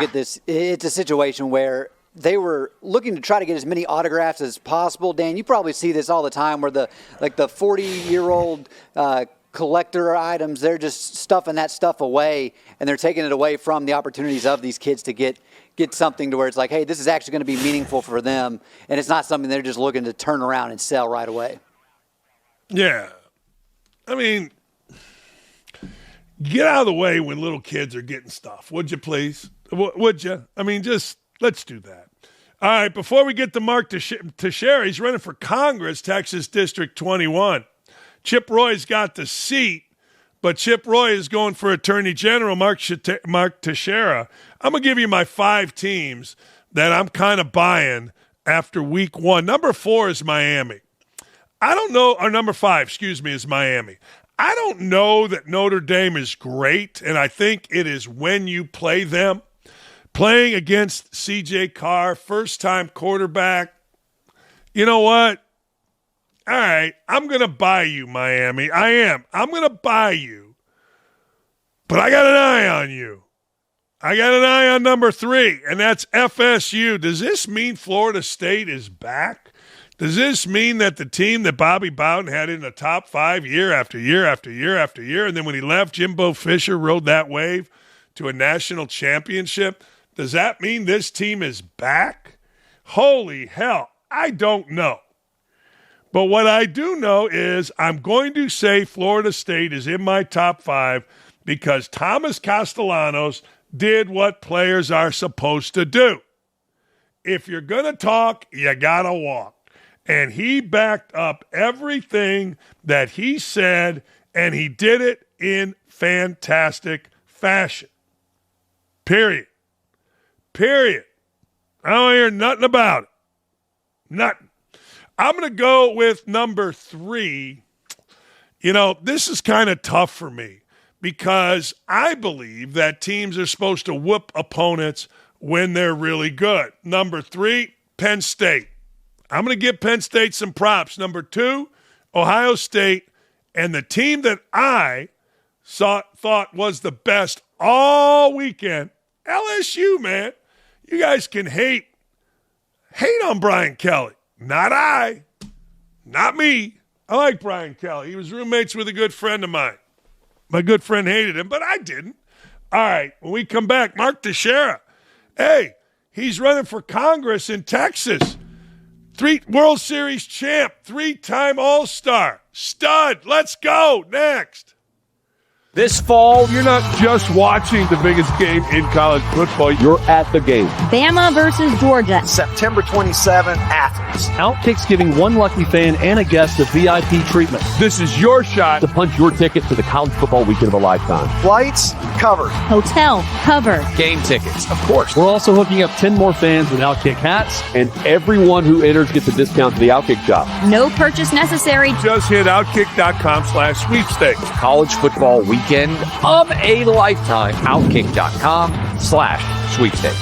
at this. It's a situation where they were looking to try to get as many autographs as possible. Dan, you probably see this all the time where the 40-year-old collector items, they're just stuffing that stuff away, and they're taking it away from the opportunities of these kids to get something to where it's like, hey, this is actually going to be meaningful for them, and it's not something they're just looking to turn around and sell right away.
Yeah. I mean, get out of the way when little kids are getting stuff, would you please? Would you? I mean, just let's do that. All right, before we get to Mark Texeira, he's running for Congress, Texas District 21. Chip Roy's got the seat, but Chip Roy is going for Attorney General Mark Texeira. I'm going to give you my 5 teams that I'm kind of buying after week 1. Number 4 is Miami. I don't know, or number 5, is Miami. I don't know that Notre Dame is great, and I think it is when you play them. Playing against C.J. Carr, first-time quarterback. You know what? All right, I'm going to buy you, Miami. I am. I'm going to buy you. But I got an eye on you. I got an eye on number 3, and that's FSU. Does this mean Florida State is back? Does this mean that the team that Bobby Bowden had in the top 5 year after year after year after year, and then when he left, Jimbo Fisher rode that wave to a national championship? Does that mean this team is back? Holy hell, I don't know. But what I do know is I'm going to say Florida State is in my top 5 because Thomas Castellanos did what players are supposed to do. If you're going to talk, you got to walk. And he backed up everything that he said, and he did it in fantastic fashion. Period. I don't hear nothing about it. Nothing. I'm going to go with number 3. You know, this is kind of tough for me because I believe that teams are supposed to whoop opponents when they're really good. Number 3, Penn State. I'm going to give Penn State some props. Number 2, Ohio State. And the team that I thought was the best all weekend, LSU, man. You guys can hate on Brian Kelly. Not I. Not me. I like Brian Kelly. He was roommates with a good friend of mine. My good friend hated him, but I didn't. All right, when we come back, Mark Texeira. Hey, he's running for Congress in Texas. 3 World Series champ, 3-time All-Star. Stud. Let's go. Next.
This fall, you're not just watching the biggest game in college football. You're at the game.
Bama versus Georgia.
September 27, Athens.
OutKick's giving one lucky fan and a guest a VIP treatment.
This is your shot
to punch your ticket to the college football weekend of a lifetime.
Flights covered.
Hotel covered.
Game tickets, of course.
We're also hooking up 10 more fans with OutKick hats, and everyone who enters gets a discount to the OutKick shop.
No purchase necessary.
Just hit OutKick.com/sweepstakes.
College football weekend of a lifetime. OutKick.com/sweepstakes.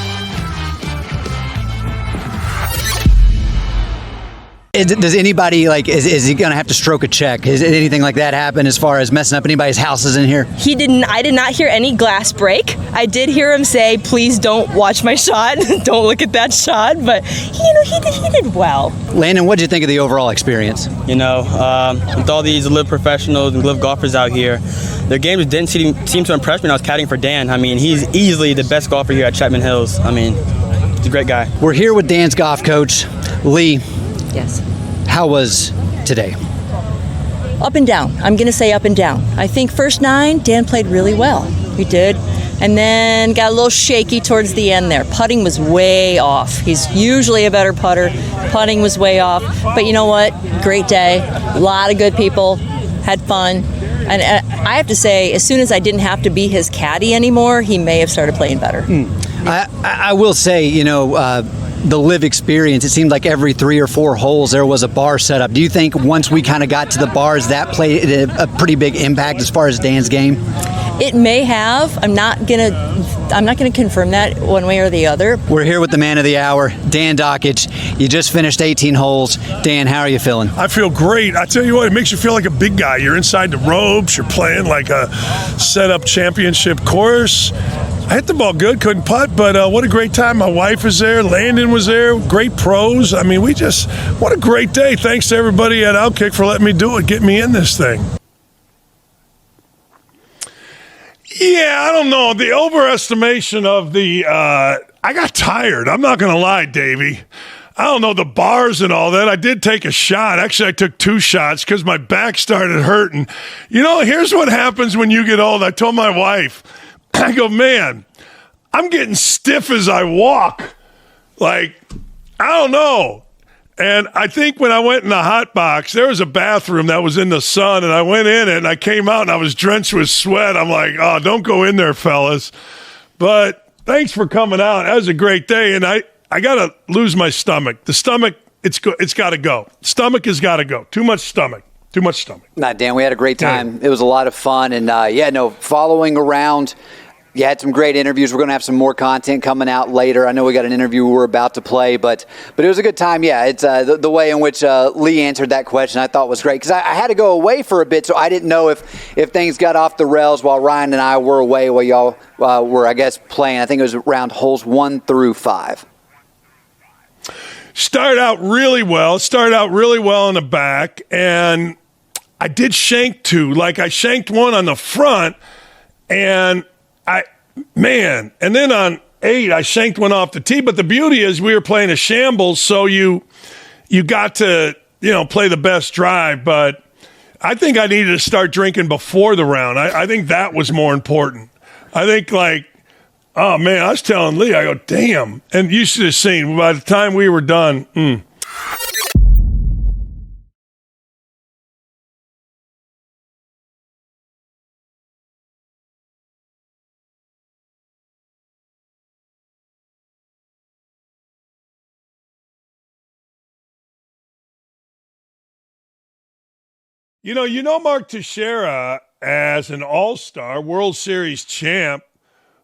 Does anybody, is he going to have to stroke a check? Is anything like that happen as far as messing up anybody's houses in here?
He didn't. I did not hear any glass break. I did hear him say, "Please don't watch my shot. Don't look at that shot." But he did well.
Landon, what did you think of the overall experience?
With all these live professionals and live golfers out here, their games didn't seem to impress me when I was caddying for Dan. I mean, he's easily the best golfer here at Chapman Hills. I mean, he's a great guy.
We're here with Dan's golf coach, Lee.
Yes.
How was today?
Up and down. I'm going to say up and down. I think first 9, Dan played really well. He did. And then got a little shaky towards the end there. Putting was way off. He's usually a better putter. Putting was way off. But you know what? Great day. A lot of good people. Had fun. And I have to say, as soon as I didn't have to be his caddy anymore, he may have started playing better.
I will say, the live experience, it seemed like every 3 or 4 holes there was a bar set up. Do you think once we kind of got to the bars, that played a pretty big impact as far as Dan's game?
It may have. I'm not gonna confirm that one way or the other.
We're here with the man of the hour, Dan Dakich. You just finished 18 holes. Dan, how are you feeling?
I feel great. I tell you what, it makes you feel like a big guy. You're inside the ropes. You're playing like a set-up championship course. I hit the ball good, couldn't putt, but what a great time. My wife was there, Landon was there, great pros. I mean, what a great day. Thanks to everybody at OutKick for letting me do it, get me in this thing. Yeah, I don't know. The overestimation of I got tired. I'm not going to lie, Davey. I don't know, the bars and all that. I did take a shot. Actually, I took 2 shots because my back started hurting. Here's what happens when you get old. I told my wife, I go, man, I'm getting stiff as I walk. I don't know. And I think when I went in the hot box, there was a bathroom that was in the sun, and I went in it, and I came out, and I was drenched with sweat. I'm like, oh, don't go in there, fellas. But thanks for coming out. That was a great day, and I got to lose my stomach. The stomach, it's got to go. Stomach has got to go. Too much stomach. Too much stomach.
Nah, Dan, we had a great time. It was a lot of fun, and following around. You had some great interviews. We're going to have some more content coming out later. I know we got an interview we're about to play, but it was a good time. Yeah, it's the way in which Lee answered that question I thought was great because I had to go away for a bit, so I didn't know if things got off the rails while Ryan and I were away while y'all were, I guess, playing. I think it was around holes 1 through 5.
Started out really well in the back, and I did shank 2. I shanked 1 on the front, and and then on 8, I shanked 1 off the tee. But the beauty is we were playing a shambles, so you got to, play the best drive. But I think I needed to start drinking before the round. I think that was more important. I think, oh, man, I was telling Lee, I go, damn. And you should have seen, by the time we were done, Mark Texeira as an all-star, World Series champ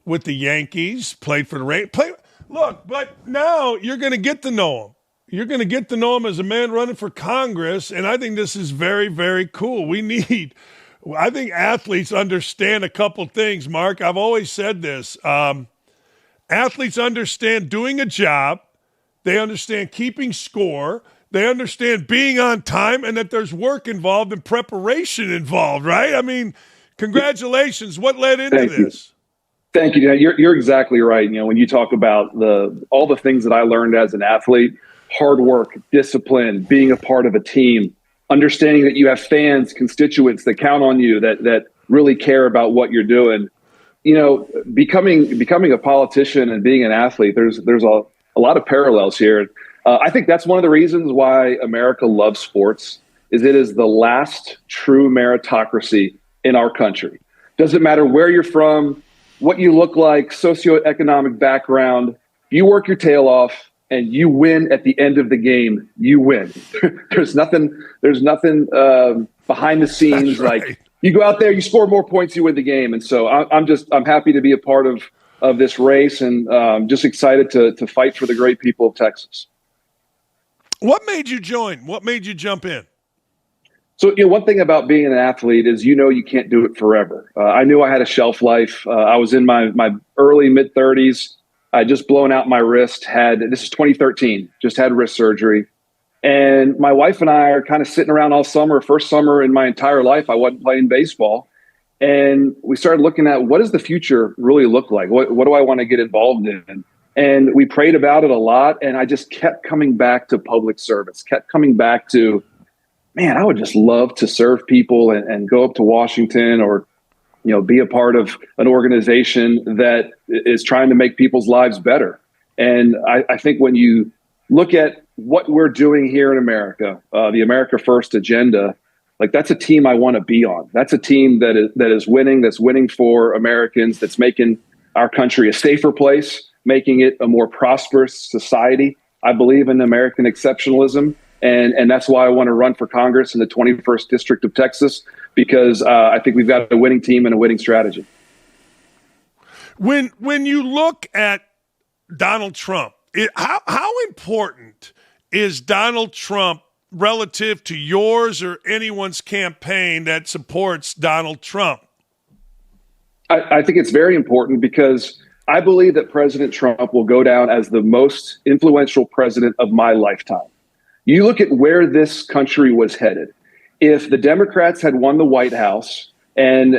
with the Yankees, played for the Rangers. Look, but now you're going to get to know him. You're going to get to know him as a man running for Congress, and I think this is very, very cool. I think athletes understand a couple things, Mark. I've always said this. Athletes understand doing a job. They understand keeping score. They understand being on time and that there's work involved and preparation involved, right? I mean, congratulations. What led into this?
Thank you, Dan. You're exactly right. When you talk about all the things that I learned as an athlete, hard work, discipline, being a part of a team, understanding that you have fans, constituents that count on you, that really care about what you're doing. Becoming a politician and being an athlete, there's a lot of parallels here. I think that's one of the reasons why America loves sports, is it is the last true meritocracy in our country. Doesn't matter where you're from, what you look like, socioeconomic background, you work your tail off and you win at the end of the game, you win. There's nothing behind the scenes. Right. Like you go out there, you score more points, you win the game. And so I'm happy to be a part of this race and just excited to fight for the great people of Texas.
What made you join? What made you jump in?
So, one thing about being an athlete is you can't do it forever. I knew I had a shelf life. I was in my early, mid-30s. I just blown out my wrist. This is 2013, just had wrist surgery. And my wife and I are kind of sitting around all summer. First summer in my entire life, I wasn't playing baseball. And we started looking at, what does the future really look like? What do I want to get involved in? And we prayed about it a lot. And I just kept coming back to public service, kept coming back to, man, I would just love to serve people and go up to Washington or, be a part of an organization that is trying to make people's lives better. And I think when you look at what we're doing here in America, the America First agenda, like that's a team I want to be on. That's a team that is winning, that's winning for Americans, that's making our country a safer place, making it a more prosperous society. I believe in American exceptionalism. And that's why I want to run for Congress in the 21st District of Texas, because I think we've got a winning team and a winning strategy.
When you look at Donald Trump, how important is Donald Trump relative to yours or anyone's campaign that supports Donald Trump?
I think it's very important because I believe that President Trump will go down as the most influential president of my lifetime. You look at where this country was headed. If the Democrats had won the White House and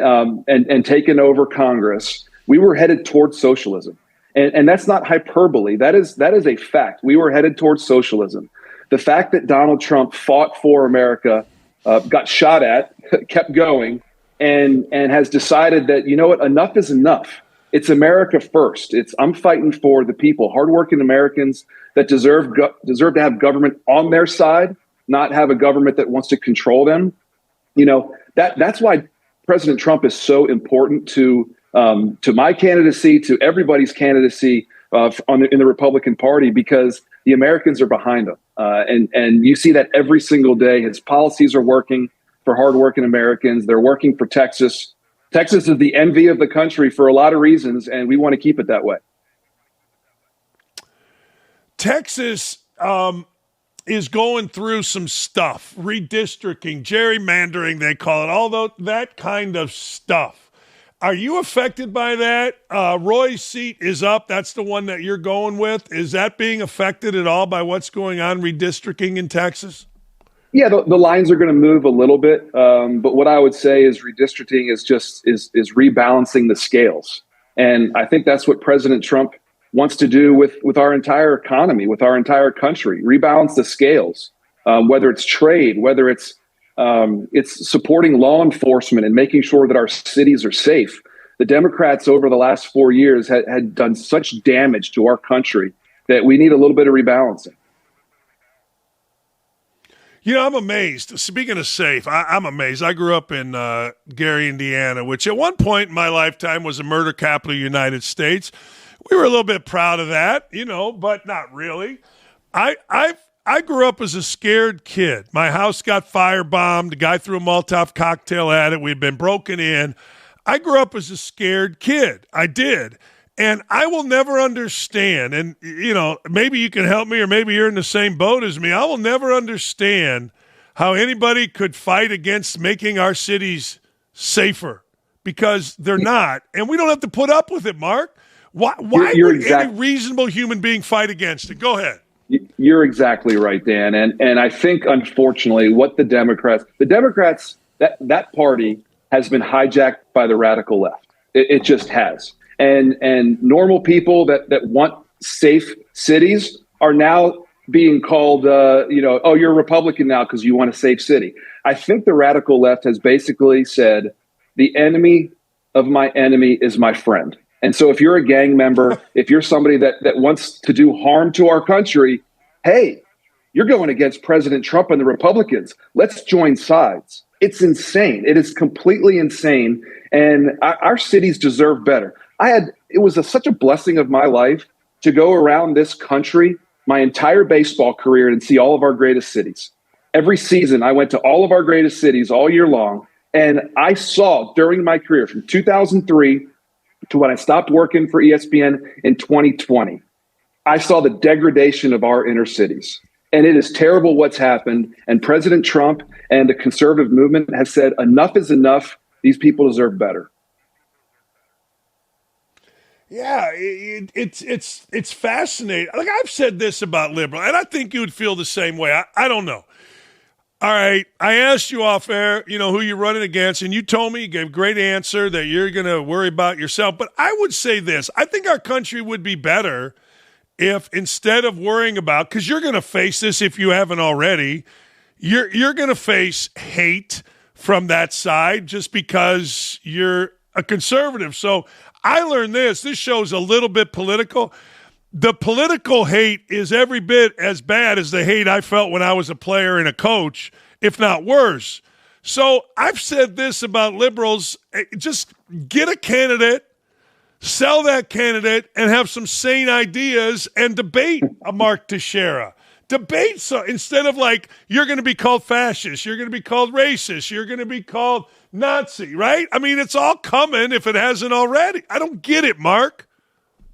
taken over Congress, we were headed towards socialism. And that's not hyperbole. That is a fact. We were headed towards socialism. The fact that Donald Trump fought for America, got shot at, kept going, and has decided that, enough is enough. It's America first. I'm fighting for the people, hardworking Americans that deserve to have government on their side, not have a government that wants to control them. That's why President Trump is so important to my candidacy, to everybody's candidacy in the Republican Party, because the Americans are behind him. And you see that every single day. His policies are working for hardworking Americans. They're working for Texas. Texas is the envy of the country for a lot of reasons, and we want to keep it that way.
Texas is going through some stuff, redistricting, gerrymandering, they call it, all that kind of stuff. Are you affected by that? Roy's seat is up. That's the one that you're going with. Is that being affected at all by what's going on redistricting in Texas?
Yeah, the lines are going to move a little bit, but what I would say is redistricting is rebalancing the scales, and I think that's what President Trump wants to do with our entire economy, with our entire country. Rebalance the scales, whether it's trade, whether it's supporting law enforcement and making sure that our cities are safe. The Democrats over the last 4 years had done such damage to our country that we need a little bit of rebalancing.
I'm amazed. Speaking of safe, I'm amazed. I grew up in Gary, Indiana, which at one point in my lifetime was a murder capital of the United States. We were a little bit proud of that, but not really. I grew up as a scared kid. My house got firebombed. The guy threw a Molotov cocktail at it. We'd been broken in. I grew up as a scared kid. I did. And I will never understand, and, maybe you can help me or maybe you're in the same boat as me. I will never understand how anybody could fight against making our cities safer, because they're not. And we don't have to put up with it, Mark. Why would any reasonable human being fight against it? Go ahead.
You're exactly right, Dan. And I think, unfortunately, what the Democrats, that party has been hijacked by the radical left. It just has. And normal people that want safe cities are now being called, oh, you're a Republican now because you want a safe city. I think the radical left has basically said, the enemy of my enemy is my friend. And so if you're a gang member, if you're somebody that wants to do harm to our country, hey, you're going against President Trump and the Republicans. Let's join sides. It's insane. It is completely insane. And our cities deserve better. It was such a blessing of my life to go around this country my entire baseball career and see all of our greatest cities. Every season, I went to all of our greatest cities all year long. And I saw during my career from 2003 to when I stopped working for ESPN in 2020, I saw the degradation of our inner cities. And it is terrible what's happened. And President Trump and the conservative movement has said enough is enough. These people deserve better.
Yeah, it's fascinating. Like, I've said this about liberal, and I think you would feel the same way. I don't know. All right, I asked you off air, who you're running against, and you told me, you gave a great answer that you're going to worry about yourself. But I would say this. I think our country would be better if, instead of worrying about, because you're going to face this if you haven't already, you're going to face hate from that side just because you're a conservative. So I learned this. This show's a little bit political. The political hate is every bit as bad as the hate I felt when I was a player and a coach, if not worse. So I've said this about liberals. Just get a candidate, sell that candidate, and have some sane ideas and debate a Mark Texeira. Debate, so instead of like, you're going to be called fascist, you're going to be called racist, you're going to be called Nazi, right? I mean, it's all coming if it hasn't already. I don't get it, Mark.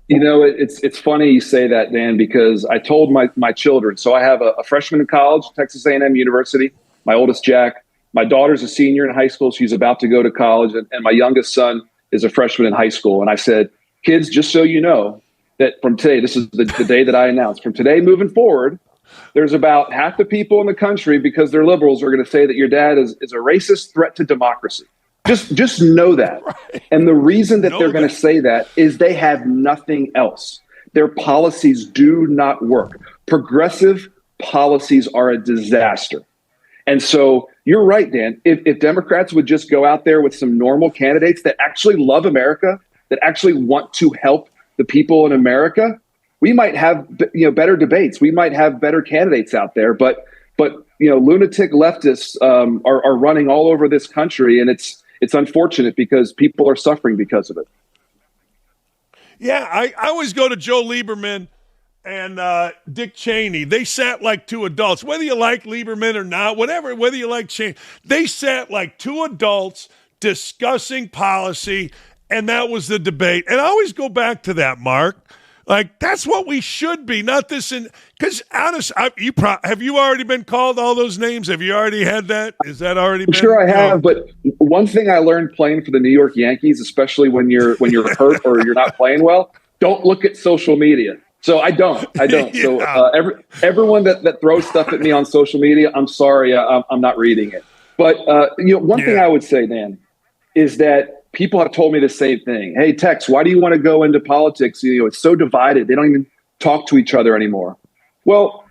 It's funny you say that, Dan, because I told my children. So I have a freshman in college, Texas A&M University, my oldest, Jack. My daughter's a senior in high school. She's about to go to college. And my youngest son is a freshman in high school. And I said, kids, just so you know that from today, this is the day that I announced, from today moving forward, there's about half the people in the country, because they're liberals, are going to say that your dad is a racist threat to democracy. Just know that. Right. And the reason that they're going to say that is they have nothing else. Their policies do not work. Progressive policies are a disaster. And so you're right, Dan. If Democrats would just go out there with some normal candidates that actually love America, that actually want to help the people in America, we might have better debates. We might have better candidates out there. But lunatic leftists are running all over this country, and it's unfortunate because people are suffering because of it.
Yeah, I always go to Joe Lieberman and Dick Cheney. They sat like two adults. Whether you like Lieberman or not, whether you like Cheney, they sat like two adults discussing policy, and that was the debate. And I always go back to that, Mark. Like, that's what we should be, not this. Because, honest, have you already been called all those names? Have you already had that? Is that already been?
Sure, I have. But one thing I learned playing for the New York Yankees, especially when you're hurt or you're not playing well, don't look at social media. So I don't. Yeah. So everyone that throws stuff at me on social media, I'm sorry, I'm not reading it. But one thing I would say, Dan, is that people have told me the same thing. Hey, Tex, why do you want to go into politics? It's so divided. They don't even talk to each other anymore. Well,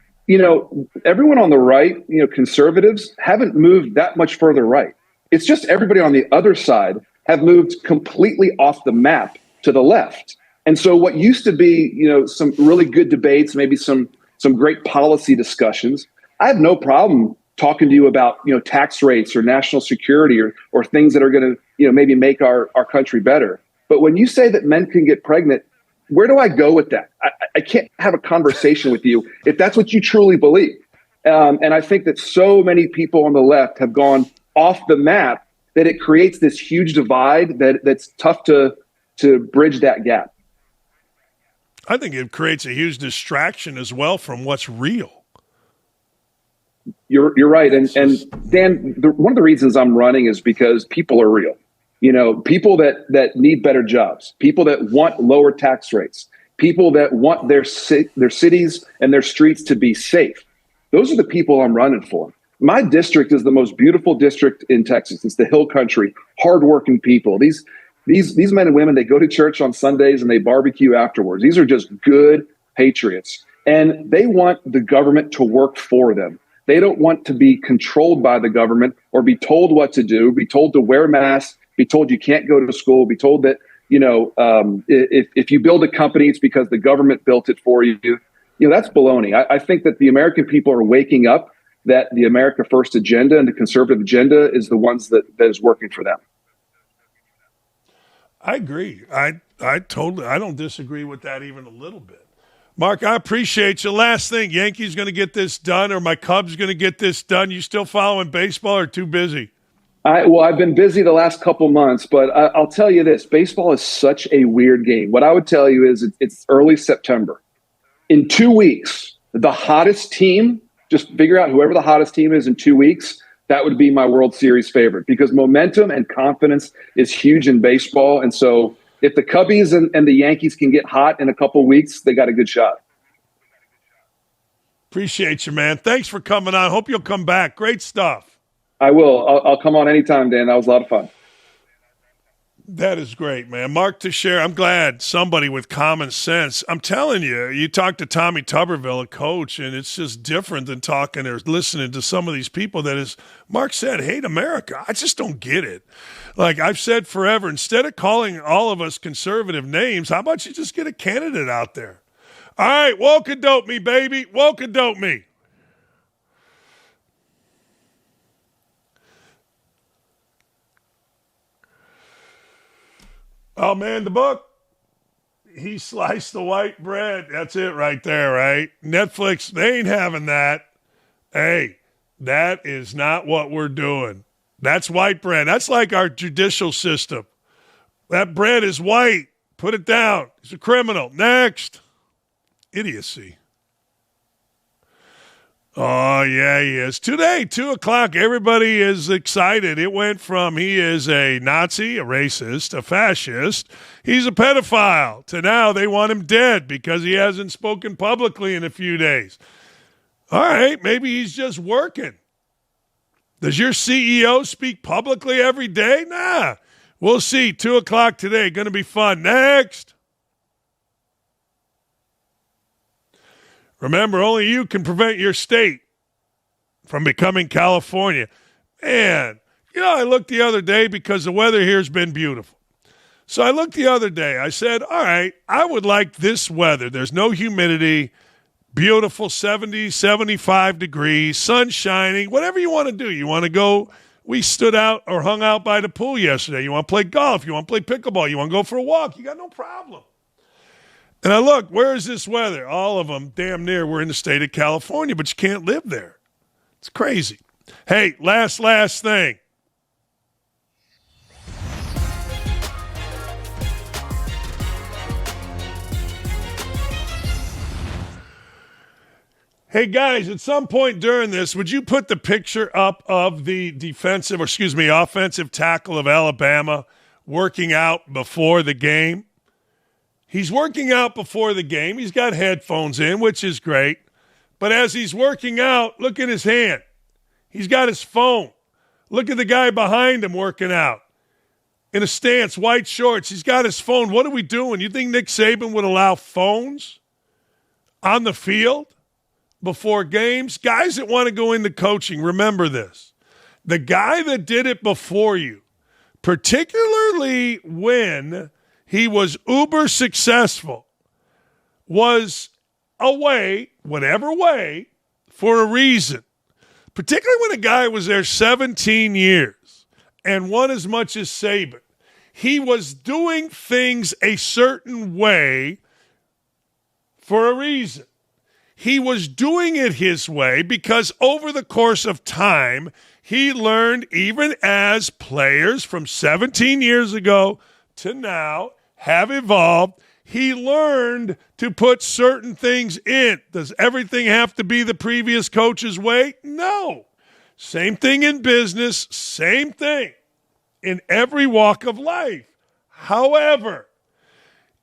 everyone on the right, conservatives haven't moved that much further right. It's just everybody on the other side have moved completely off the map to the left. And so what used to be, some really good debates, maybe some great policy discussions, I have no problem talking to you about, tax rates or national security or things that are going to, maybe make our country better. But when you say that men can get pregnant, where do I go with that? I can't have a conversation with you if that's what you truly believe. And I think that so many people on the left have gone off the map that it creates this huge divide that's tough to bridge that gap.
I think it creates a huge distraction as well from what's real.
You're right. And Dan, one of the reasons I'm running is because people are real. People that need better jobs, people that want lower tax rates, people that want their cities and their streets to be safe. Those are the people I'm running for. My district is the most beautiful district in Texas. It's the Hill Country, hardworking people. These men and women, they go to church on Sundays and they barbecue afterwards. These are just good patriots. And they want the government to work for them. They don't want to be controlled by the government or be told what to do, be told to wear masks, be told you can't go to school, be told that, if you build a company, it's because the government built it for you. That's baloney. I think that the American people are waking up that the America First agenda and the conservative agenda is the ones that is working for them.
I agree. I don't disagree with that even a little bit. Mark, I appreciate you. Last thing, Yankees going to get this done or my Cubs going to get this done? You still following baseball or too busy?
I've been busy the last couple months, but I'll tell you this. Baseball is such a weird game. What I would tell you is it's early September. In 2 weeks, the hottest team just figure out whoever the hottest team is in 2 weeks. That would be my World Series favorite, because momentum and confidence is huge in baseball. And so if the Cubbies and the Yankees can get hot in a couple weeks, they got a good shot.
Appreciate you, man. Thanks for coming on. Hope you'll come back. Great stuff.
I will. I'll come on anytime, Dan. That was a lot of fun.
That is great, man. Mark Texeira, I'm glad somebody with common sense. I'm telling you, you talk to Tommy Tuberville, a coach, and it's just different than talking or listening to some of these people that, as Mark said, hate America. I just don't get it. Like I've said forever, instead of calling all of us conservative names, how about you just get a candidate out there? All right, woke-a-dope me, baby. Woke-a-dope me. Oh, man, the book. He sliced the white bread. That's it right there, right? Netflix, they ain't having that. Hey, that is not what we're doing. That's white bread. That's like our judicial system. That bread is white. Put it down. He's a criminal. Next. Idiocy. Oh, yeah, he is. Today, 2 o'clock, everybody is excited. It went from he is a Nazi, a racist, a fascist, he's a pedophile, to now they want him dead because he hasn't spoken publicly in a few days. All right, maybe he's just working. Does your CEO speak publicly every day? Nah. We'll see. 2 o'clock today. Going to be fun. Next. Remember, only you can prevent your state from becoming California. Man, I looked the other day because the weather here has been beautiful. So I looked the other day. I said, all right, I would like this weather. There's no humidity, beautiful 70, 75 degrees, sun shining, whatever you want to do. You want to go, we stood out or hung out by the pool yesterday. You want to play golf. You want to play pickleball. You want to go for a walk. You got no problem. And I look, where is this weather? All of them, damn near, we're in the state of California, but you can't live there. It's crazy. Hey, last thing. Hey, guys, at some point during this, would you put the picture up of the offensive tackle of Alabama working out before the game? He's working out before the game. He's got headphones in, which is great. But as he's working out, look at his hand. He's got his phone. Look at the guy behind him working out. In a stance, white shorts. He's got his phone. What are we doing? You think Nick Saban would allow phones on the field before games? Guys that want to go into coaching, remember this. The guy that did it before you, particularly when he was uber successful, was away, whatever way, for a reason. Particularly when a guy was there 17 years and won as much as Saban. He was doing things a certain way for a reason. He was doing it his way because over the course of time, he learned, even as players from 17 years ago to now have evolved, he learned to put certain things in. Does everything have to be the previous coach's way? No. Same thing in business, same thing in every walk of life. However,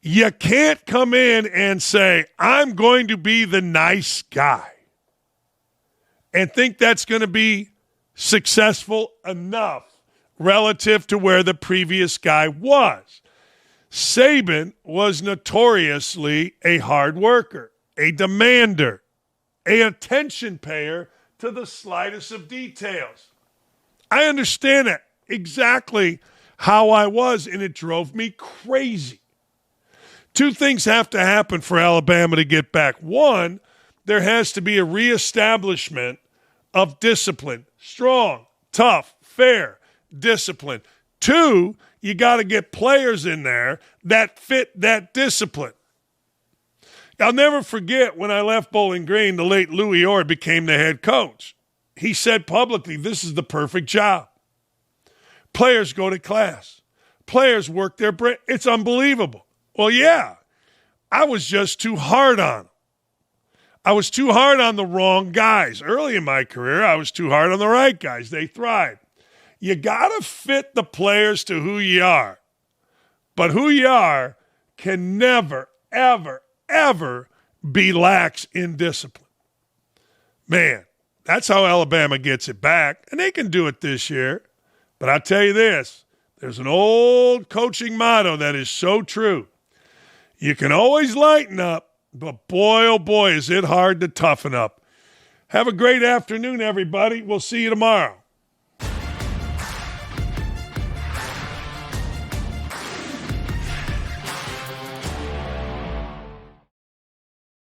you can't come in and say, I'm going to be the nice guy and think that's going to be successful enough relative to where the previous guy was. Saban was notoriously a hard worker, a demander, an attention payer to the slightest of details. I understand that exactly how I was, and it drove me crazy. 2 things have to happen for Alabama to get back. 1, there has to be a reestablishment of discipline. Strong, tough, fair discipline. 2, you got to get players in there that fit that discipline. I'll never forget when I left Bowling Green, the late Louis Orr became the head coach. He said publicly, this is the perfect job. Players go to class. Players work their brain. It's unbelievable. Well, yeah, I was just too hard on him. I was too hard on the wrong guys. Early in my career, I was too hard on the right guys. They thrived. You got to fit the players to who you are. But who you are can never, ever, ever be lax in discipline. Man, that's how Alabama gets it back. And they can do it this year. But I'll tell you this, there's an old coaching motto that is so true. You can always lighten up, but boy, oh boy, is it hard to toughen up. Have a great afternoon, everybody. We'll see you tomorrow.